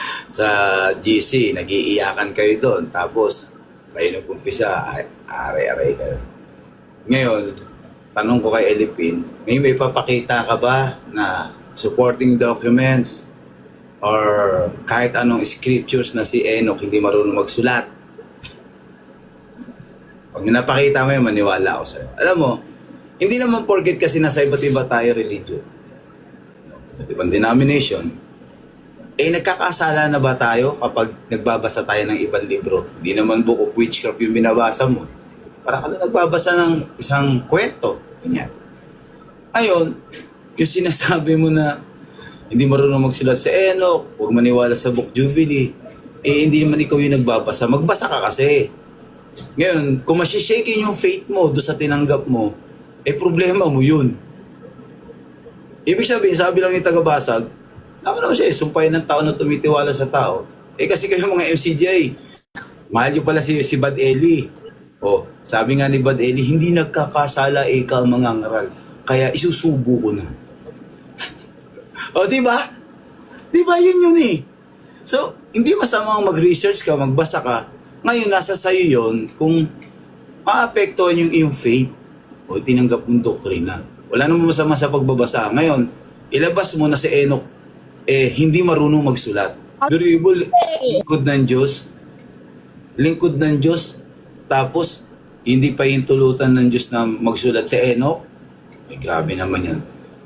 GC, nag-iiyakan kayo doon. Tapos, kayo nag-umpisa, aray-aray kayo. Ngayon, tanong ko kay Elipin, may papakita ka ba na supporting documents or kahit anong scriptures na si Enoch hindi marunong magsulat? Pag napakita mo yun, maniwala ako sa'yo. Alam mo, hindi naman porket kasi nasa iba't iba tayo religion, iba't ibang denomination, nagkakasala na ba tayo kapag nagbabasa tayo ng ibang libro? Hindi naman book of witchcraft yung binabasa mo. Para ka na nagbabasa ng isang kwento. Ganyan. Ngayon, yung sinasabi mo na hindi marunong magsulat sa Enoch, huwag maniwala sa Book Jubilee, hindi naman ikaw yung nagbabasa. Magbasa ka kasi. Ngayon, kung masishaking yung faith mo doon sa tinanggap mo, problema mo yun. Ibig sabihin, sabi lang yung tagabasag, naman siya, sumpayin ng tao na tumitiwala sa tao. Kasi kayo mga MCJ, mahal nyo pala si Bad Eli. Sabi nga ni Bad Eli, hindi nagkakasala ikaw mga ngaral. Kaya isusubo ko na. Diba? Diba yun eh. So, hindi masamang mag-research ka, magbasa ka. Ngayon, nasa sayo yun kung maapektuhan yung iyong faith o tinanggap mong doktrina. Wala namang masama sa pagbabasa. Ngayon, ilabas mo na si Enoch, hindi marunong magsulat. Durable, lingkod ng Diyos. Lingkod ng Diyos. Tapos, hindi pa yung tulutan ng Diyos na magsulat si Enoch. Grabe naman yan.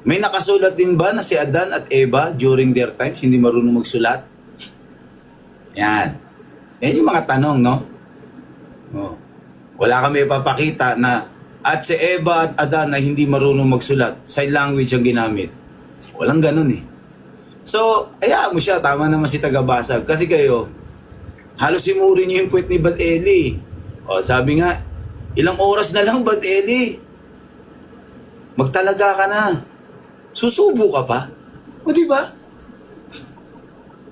May nakasulat din ba na si Adan at Eva during their times, hindi marunong magsulat? Yan. Yan yung mga tanong, no? Wala kami ipapakita na at si Eva at Adan na hindi marunong magsulat. Sign language ang ginamit. Walang ganun eh. So, hayaan mo siya. Tama naman si tagabasag. Kasi kayo, halos simuri niyo yung puwet ni Bad Eli. Sabi nga, ilang oras na lang Bad Eli. Magtalaga ka na. Susubo ka pa. Diba?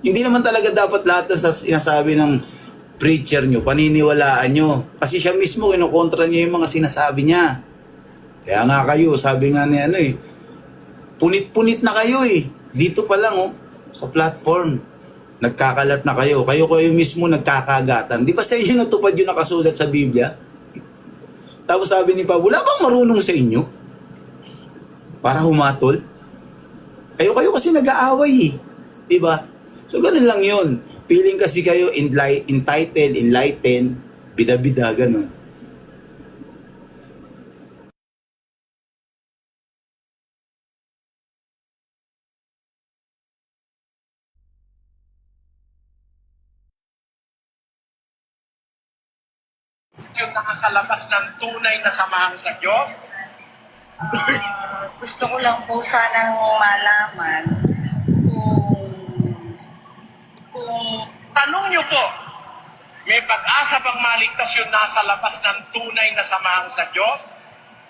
Hindi naman talaga dapat lahat na sinasabi ng preacher nyo, paniniwalaan nyo. Kasi siya mismo, kinukontra niya yung mga sinasabi niya. Kaya nga kayo, sabi nga ni punit-punit na kayo eh. Dito pa lang sa platform. Nagkakalat na kayo. Kayo mismo nagkakagatan. Di ba sa inyo natupad yung nakasulat sa Biblia? Tapos sabi ni Pa, wala bang marunong sa inyo? Para humatol? Kayo kasi nag-aaway eh. Di ba? So ganun lang yun. Feeling kasi kayo entitled, enlightened, bida-bida, ganun. Yung nakakalabas ng tunay na samahan sa Diyos? Gusto ko lang po sanang malaman kung Tanong niyo po, may pag-asa bang maligtas yung nasa labas ng tunay na samahan sa Diyos?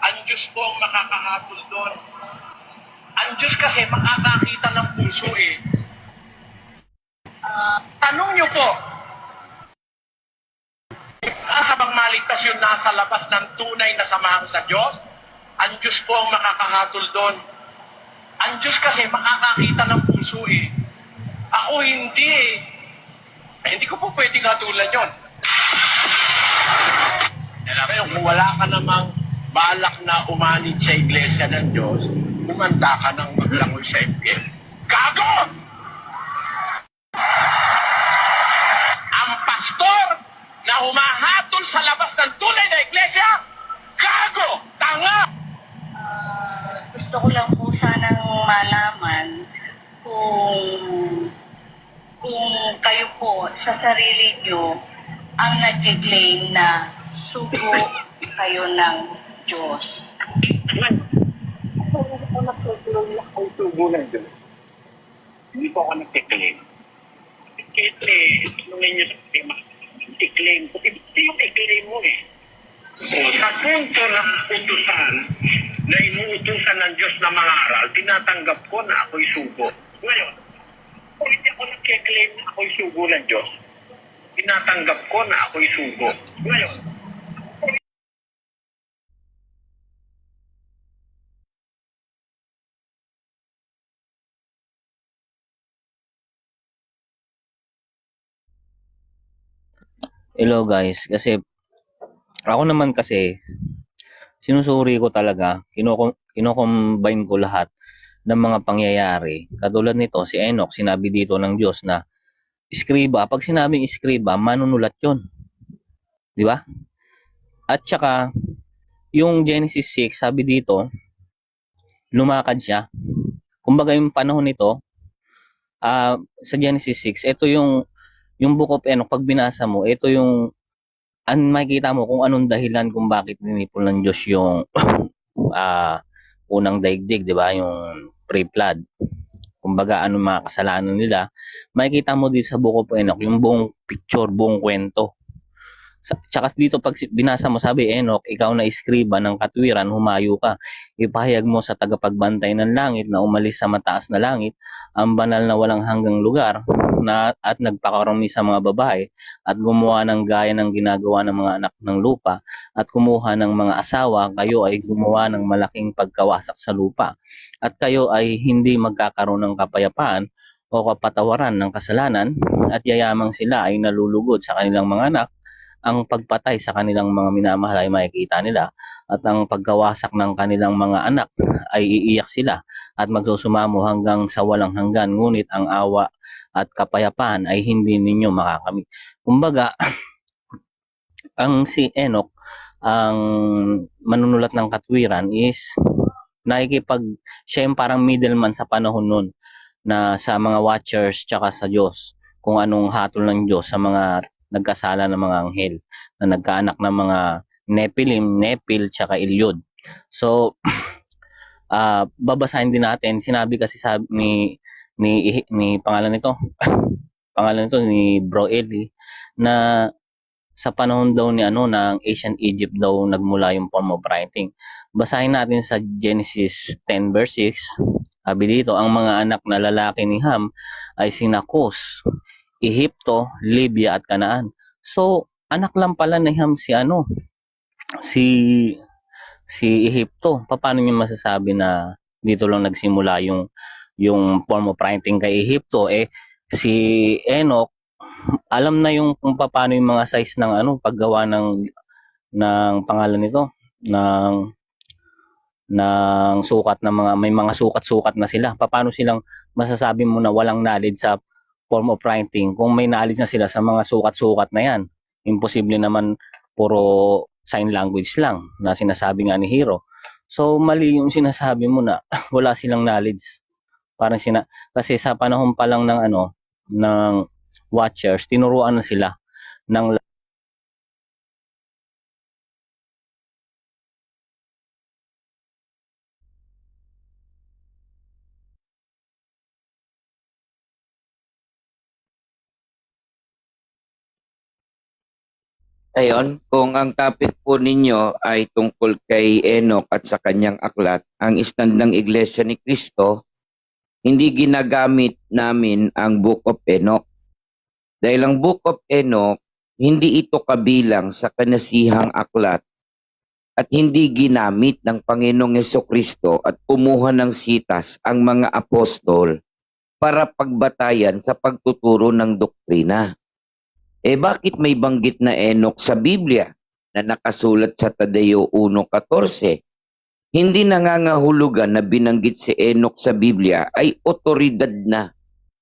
Ang Diyos po ang makakahatol doon. Ang Diyos kasi makakakita ng puso eh. Tanong niyo po, may pag-asa bang maligtas yung nasa labas ng tunay na samahan sa Diyos? Ang Diyos po ang makakahatol doon. Ang Diyos kasi makakakita ng puso eh. Ako hindi eh. Hindi ko po pwedeng hatulan yun. Kaya kung wala ka namang balak na umanid sa iglesia ng Diyos, umanda ka ng maglangoy sa impyerno. Gago! Ang pastor na humahatol sa labas ng tunay na iglesia, gago! Tanga! gusto ko lang po sanang malaman kung po sa sarili nyo ang nag-claim na sugo kayo ng Diyos? Hindi po ako nag-claim. Kasi, nung ninyo sa tema, i-claim ko. Ito yung i-claim mo eh. Sa punto ng utusan na inuutusan ng Diyos na mangaral, tinatanggap ko na ako'y sugo. Ngayon, kung hindi ako nag-claim na ako'y sugo ng Diyos, tinatanggap ko na ako'y sugo. Ngayon, Hello guys, kasi ako naman kasi sinusuri ko talaga, kino-combine ko lahat ng mga pangyayari. Katulad nito, si Enoch, sinabi dito ng Diyos na iskriba. Pag sinabing iskriba, manunulat 'yon. 'Di ba? At saka yung Genesis 6, sabi dito, lumakad siya. Kumbaga yung panahon nito, sa Genesis 6, ito yung Book of Enoch, pag binasa mo, ito yung makikita mo kung anong dahilan kung bakit ninipol ng Diyos yung unang daigdig, di ba? Yung pre-flood. Kumbaga, anong mga kasalanan nila. Makikita mo dito sa Book of Enoch, yung buong picture, buong kwento. Tsaka dito pag binasa mo, sabi, Enoch, ikaw na iskriba ng katwiran, humayo ka. Ipahayag mo sa tagapagbantay ng langit na umalis sa mataas na langit, ang banal na walang hanggang lugar, at nagpakarami sa mga babae, at gumawa ng gaya ng ginagawa ng mga anak ng lupa, at kumuha ng mga asawa, kayo ay gumawa ng malaking pagkawasak sa lupa. At kayo ay hindi magkakaroon ng kapayapaan o kapatawaran ng kasalanan, at yayamang sila ay nalulugod sa kanilang mga anak. Ang pagpatay sa kanilang mga minamahal ay makikita nila, at ang pagkawasak ng kanilang mga anak ay iiyak sila at magsusumamo hanggang sa walang hanggan, ngunit ang awa at kapayapaan ay hindi ninyo makakamit. Kumbaga, ang si Enoch, ang manunulat ng katwiran, is siya yung parang middleman sa panahon nun, na sa mga watchers tsaka sa Diyos, kung anong hatol ng Diyos sa mga nagkasala ng mga anghel na nagkaanak ng mga Nepil, tsaka Ilyod. So, babasahin din natin. Sinabi kasi ni pangalan nito ni Bro Eli, na sa panahon daw ni ng ancient Egypt daw nagmula yung form of writing. Basahin natin sa Genesis 10 verse 6. Sabi dito, ang mga anak na lalaki ni Ham ay sina Cus, Ehipto, Libya at Canaan. So, anak lang pala ni Ham si Ehipto. Paano niyo masasabi na dito lang nagsimula yung form of writing kay Ehipto? Si Enoch, alam na yung kung paano yung mga size ng paggawa ng pangalan nito, ng sukat ng may mga sukat-sukat na sila. Paano silang masasabi mo na walang knowledge sa form of writing kung may knowledge na sila sa mga sukat-sukat na yan? Imposible naman puro sign language lang na sinasabi nga ni Hero. So mali yung sinasabi mo na wala silang knowledge. Parang kasi sa panahon pa lang ng watchers, tinuruan na sila ng Ayon, kung ang topic po ninyo ay tungkol kay Enoch at sa kanyang aklat, ang stand ng Iglesia ni Cristo, hindi ginagamit namin ang Book of Enoch. Dahil ang Book of Enoch, hindi ito kabilang sa kanasihang aklat at hindi ginamit ng Panginoong Hesukristo at kumuha ng sitas ang mga apostol para pagbatayan sa pagtuturo ng doktrina. Bakit may banggit na Enoch sa Biblia na nakasulat sa Tadeo 1:14? Hindi nangangahulugan na binanggit si Enoch sa Biblia ay otoridad na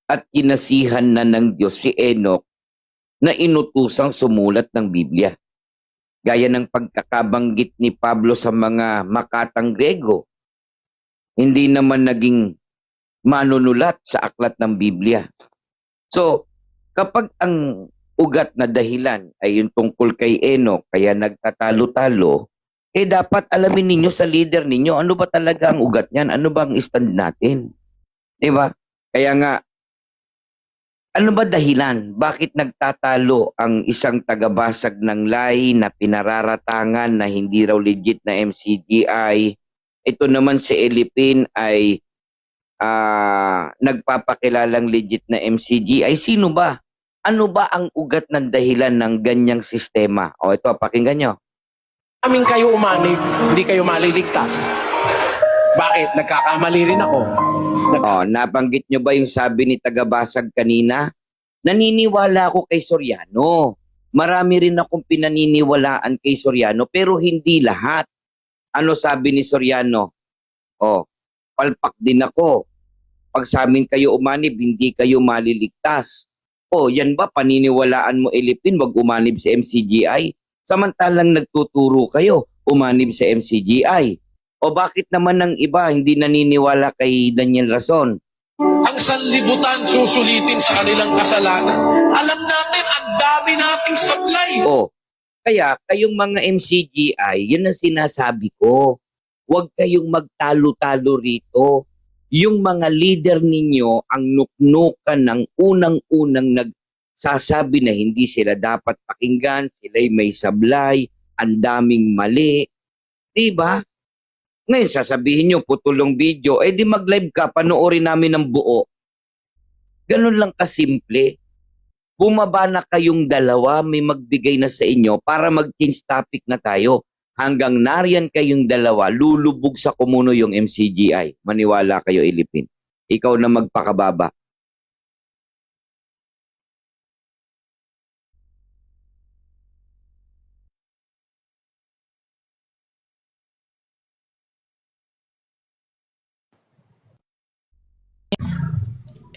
at kinasihan na ng Diyos si Enoch na inutusang sumulat ng Biblia. Gaya ng pagkakabanggit ni Pablo sa mga makatang Grego, hindi naman naging manunulat sa aklat ng Biblia. So, Kapag ang ugat na dahilan ay yung tungkol kay Enoch, kaya nagtatalo-talo, dapat alamin ninyo sa leader ninyo, ano ba talaga ang ugat niyan? Ano ba ang stand natin? Di ba? Kaya nga, ano ba dahilan? Bakit nagtatalo ang isang tagabasag ng lie na pinararatangan na hindi raw legit na MCGI? Ito naman si Elipin ay nagpapakilalang legit na MCGI. Sino ba? Ano ba ang ugat ng dahilan ng ganyang sistema? O ito, pakinggan nyo. Aming kayo umanib, hindi kayo maliligtas. Bakit? Nagkakamali rin ako. Nabanggit nyo ba yung sabi ni tagabasag kanina? Naniniwala ako kay Soriano. Marami rin akong pinaniniwalaan kay Soriano, pero hindi lahat. Ano sabi ni Soriano? Palpak din ako. Pag sa amin kayo umanib, hindi kayo maliligtas. Yan ba paniniwalaan mo, Elipin, wag umanib sa MCGI? Samantalang nagtuturo kayo, umanib sa MCGI. O bakit naman ng iba hindi naniniwala kay Daniel Rason? Ang sanlibutan susulitin sa kanilang kasalanan. Alam natin, ang dami nating sablay. Kaya kayong mga MCGI, yun ang sinasabi ko. Huwag kayong magtalo-talo rito. Yung mga leader ninyo ang nuknukan ng unang-unang nagsasabi na hindi sila dapat pakinggan, sila'y may sablay, ang daming mali. Diba? Ngayon, sasabihin nyo, putulong video, di mag-live ka, panoorin namin ng buo. Ganun lang kasimple. Bumaba na kayong dalawa, may magbigay na sa inyo para mag-change topic na tayo. Hanggang nariyan kayong dalawa, lulubog sa kumuno yung MCGI. Maniwala kayo, Elipin. Ikaw na magpakababa.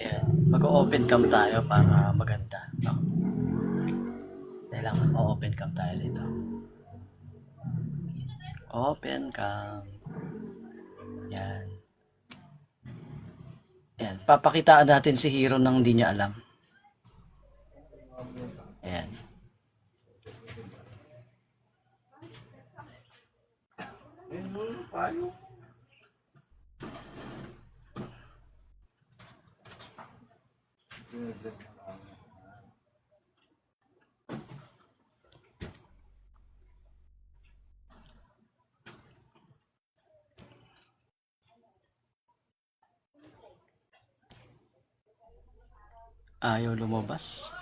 Ayan. Mag-open cam tayo para maganda. Dahil lang, open cam tayo dito. Open cam. Yan. Ayan. Papakitaan natin si Hero nang hindi niya alam. Ayan. Ayaw lumabas.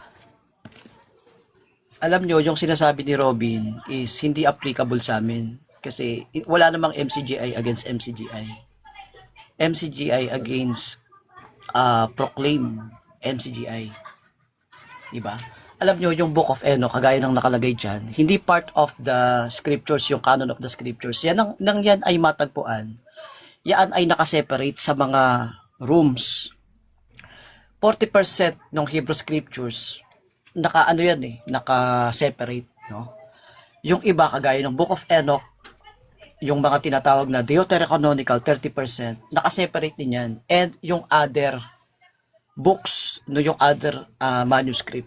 Alam nyo, yung sinasabi ni Robin is hindi applicable sa amin. Kasi wala namang MCGI against MCGI. MCGI against proclaim MCGI. Diba? Alam nyo, yung Book of Enoch, kagaya ng nakalagay dyan, hindi part of the scriptures, yung canon of the scriptures. Yan, nang yan ay matagpuan, yan ay nakaseparate sa mga rooms. 40% ng Hebrew scriptures naka-separate, no? Yung iba kagaya ng Book of Enoch, yung mga tinatawag na Deuterocanonical 30%, naka-separate din yan. And yung other books, no, yung other manuscript.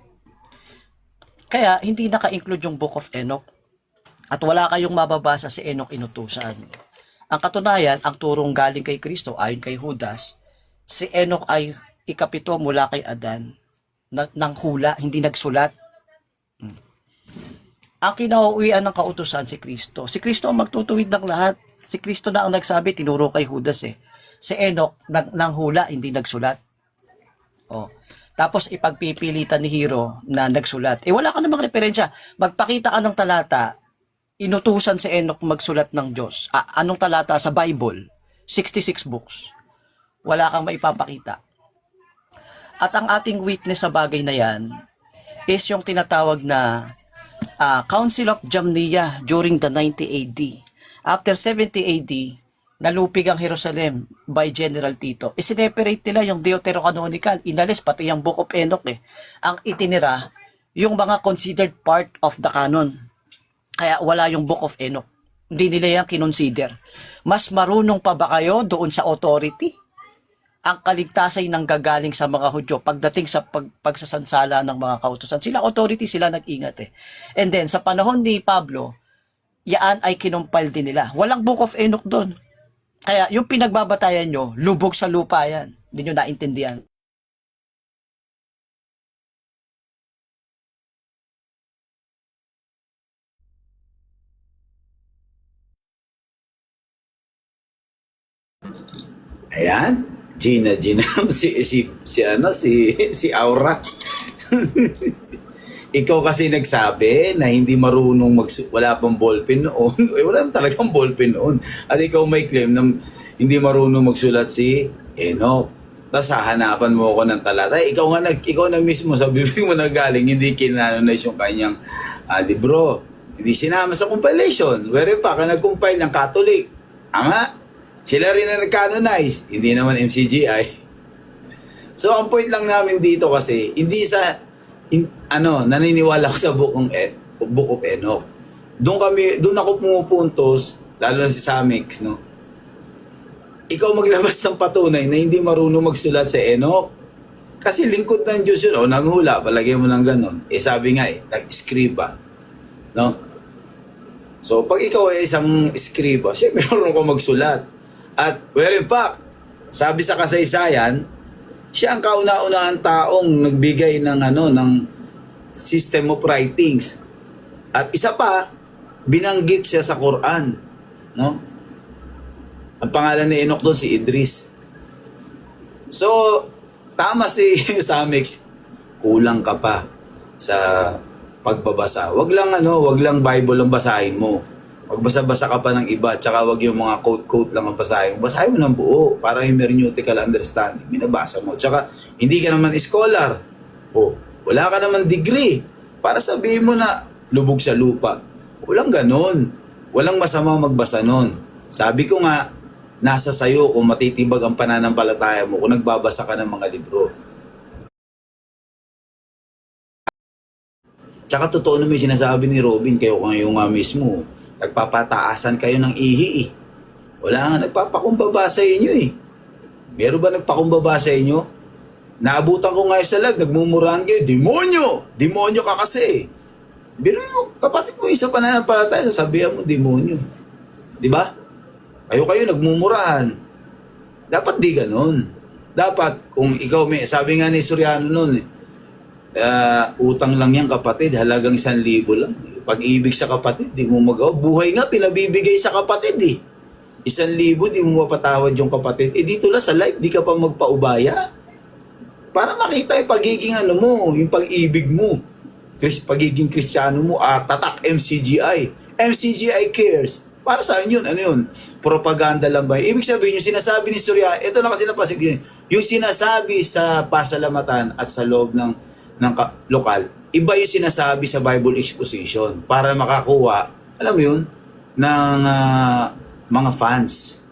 Kaya hindi naka-include yung Book of Enoch. At wala kayong mababasa si Enoch inutusan. Ang katunayan, ang turong galing kay Kristo ayon kay Judas, si Enoch ay ikapito mula kay Adan ng hula, hindi nagsulat. Ang kinauuwian ng kautusan si Kristo. Si Kristo ang magtutuwid ng lahat. Si Kristo na ang nagsabi, tinuro kay Judas eh. Si Enoch ng hula, hindi nagsulat. Tapos ipagpipilitan ni Hero na nagsulat. Wala ka namang referensya. Magpakita ka ng talata, inutusan si Enoch magsulat ng Diyos. Anong talata sa Bible? 66 books. Wala kang maipapakita. At ang ating witness sa bagay na yan is yung tinatawag na Council of Jamnia during the 90 AD. After 70 AD, nalupig ang Jerusalem by General Tito. Isineperate nila yung Deuterocanonical. Inalis pati yung Book of Enoch eh. Ang itinira, yung mga considered part of the canon. Kaya wala yung Book of Enoch. Hindi nila yan kinonsider. Mas marunong pa ba kayo doon sa authority? ang kaligtasan ay nanggagaling sa mga Hudyo pagdating sa pagsasansala ng mga kautusan. Sila authority, sila nag-ingat eh. And then sa panahon ni Pablo, yaan ay kinumpal din nila. Walang Book of Enoch doon. Kaya yung pinagbabatayan nyo, lubog sa lupa yan. Hindi nyo naintindihan. Ayan. Gina, si Aura. Ikaw kasi nagsabi na hindi marunong wala pang ballpen noon. Wala talagang ballpen noon. At ikaw may claim na hindi marunong magsulat si Enoch. Tapos hahanapan mo ako ng talata. Ikaw na mismo sa bibig mo na galing, hindi kinanonize yung kanyang libro. Hindi sinama sa compilation. Where pa ka nag-compile ng Catholic. Ama? Sila rin na nag-canonize. Hindi naman MCGI. So, ang point lang namin dito kasi, hindi naniniwala ko sa Book of Enoch. Doon ako pumupuntos, lalo na si Samix, no? Ikaw maglabas ng patunay na hindi marunong magsulat sa Enoch. Kasi lingkod ng Diyos yun, nanghula, palagay mo ng ganon. Sabi nga nag-scriba. No? So, pag ikaw ay isang scriba, siyempre marunong ko magsulat. At, in fact, sabi sa kasaysayan, siya ang kauna-unahang taong nagbigay ng system of writings. At isa pa, binanggit siya sa Quran, no? Ang pangalan ni Enoch doon si Idris. So, tama si Samix, kulang ka pa sa pagbabasa. Wag lang Bible ang basahin mo. Magbasa-basa ka pa ng iba, tsaka wag yung mga quote-quote lang ang basahin mo. Basahin mo ng buo para yung hermeneutical understanding. Minabasa mo. Tsaka, hindi ka naman scholar. Wala ka naman degree. Para sabihin mo na lubog sa lupa. Walang ganon. Walang masama magbasa nun. Sabi ko nga, nasa sayo kung matitibag ang pananampalataya mo kung nagbabasa ka ng mga libro. Tsaka totoo naman yung sinasabi ni Robin, kayo nga mismo. Nagpapataasan kayo ng ihi eh. Wala nga nagpapakumbaba sa inyo eh. Meron ba nagpakumbaba sa inyo? Naabutan ko nga sa live, nagmumurahan kayo, demonyo! Demonyo ka kasi. Pero yung kapatid mo isa pananampalataya, sasabihan mo, demonyo. Di ba? Kayo nagmumurahan. Dapat di ganun. Dapat, kung ikaw sabi nga ni Soriano noon utang lang yan kapatid, halagang 1,000 lang. Pag-ibig sa kapatid, di mo magawa. Buhay nga, pinabibigay sa kapatid eh. 1,000, di mo mapatawad yung kapatid. Dito lang sa life, di ka pa magpaubaya. Para makita yung pagiging yung pag-ibig mo. Pagiging Kristiyano mo, tatak MCGI. MCGI cares. Para saan yun? Ano yun? Propaganda lang ba? Ibig sabihin, yung sinasabi ni Surya, ito na kasi napasig yun. Yung sinasabi sa pasalamatan at sa loob ng lokal, iba yung sinasabi sa Bible exposition para makakuha, alam mo yun, ng mga fans.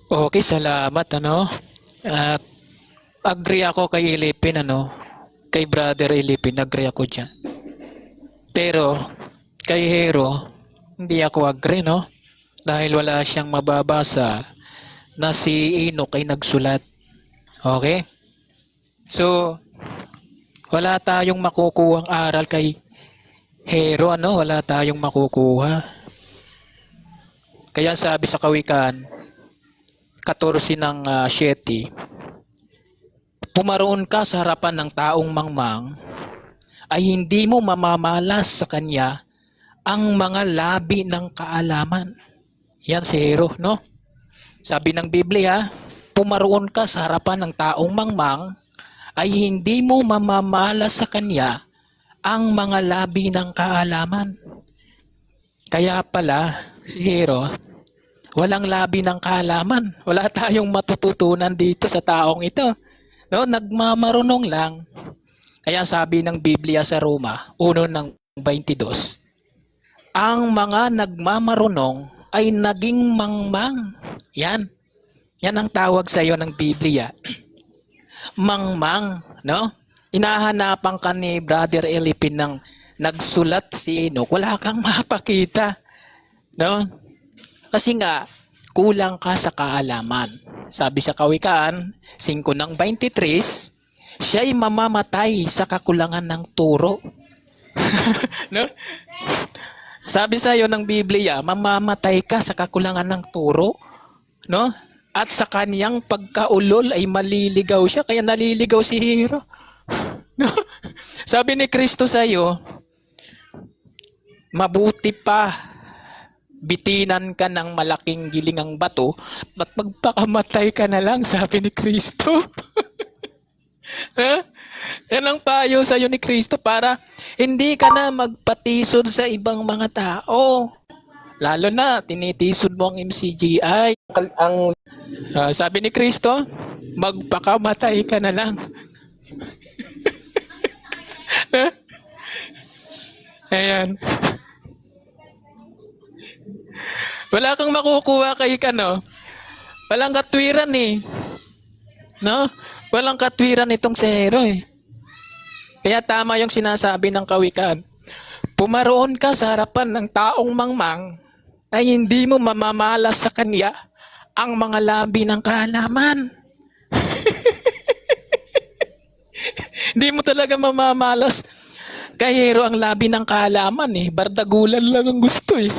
Okay, salamat At agree ako kay Ilipin kay Brother Ilipin, agree ako diyan. Pero kay Hero, hindi ako agree dahil wala siyang mababasa na si Enoch ay nagsulat. Okay? So wala tayong makukuhang aral kay Hero, wala tayong makukuha. Kaya sabi sa Kawikaan 14 ng 7, pumaroon ka sa harapan ng taong mangmang, ay hindi mo mamamalas sa kanya ang mga labi ng kaalaman. Yan si Hero, Sabi ng Biblia, pumaroon ka sa harapan ng taong mangmang, ay hindi mo mamamalas sa kanya ang mga labi ng kaalaman. Kaya pala, si Hero, walang labi ng kaalaman. Wala tayong matututunan dito sa taong ito. Nagmamarunong lang. Kaya sabi ng Biblia sa Roma 1:22, ang mga nagmamarunong ay naging mangmang. Yan. Yan ang tawag sa iyo ng Biblia. Mangmang, no? Inahanapan ka ni Brother Elipin ng nagsulat si Enoch, wala kang mapakita. No? Kasi nga, kulang ka sa kaalaman. Sabi sa Kawikaan, 5:23, siya'y mamamatay sa kakulangan ng turo. No? Sabi sa iyo ng Biblia, mamamatay ka sa kakulangan ng turo. No? At sa kaniyang pagkaulol ay maliligaw siya, kaya naliligaw si Hero. No? Sabi ni Kristo sa iyo, mabuti pa bitinan ka ng malaking gilingang bato at magpakamatay ka na lang, sabi ni Kristo. Yan ang payo sa iyo ni Kristo para hindi ka na magpatisod sa ibang mga tao. Lalo na, tinitisod mo ang MCGI. Sabi ni Kristo, magpakamatay ka na lang. Ayan. Wala kang makukuha kay Kano. Walang katwiran eh. No? Walang katwiran itong si Hero eh. Kaya tama yung sinasabi ng Kawikaan. Pumaroon ka sa harapan ng taong mangmang ay hindi mo mamamalas sa kanya ang mga labi ng kaalaman. Hindi mo talaga mamamalas kay Hero ang labi ng kaalaman eh. Bardagulan lang ang gusto eh.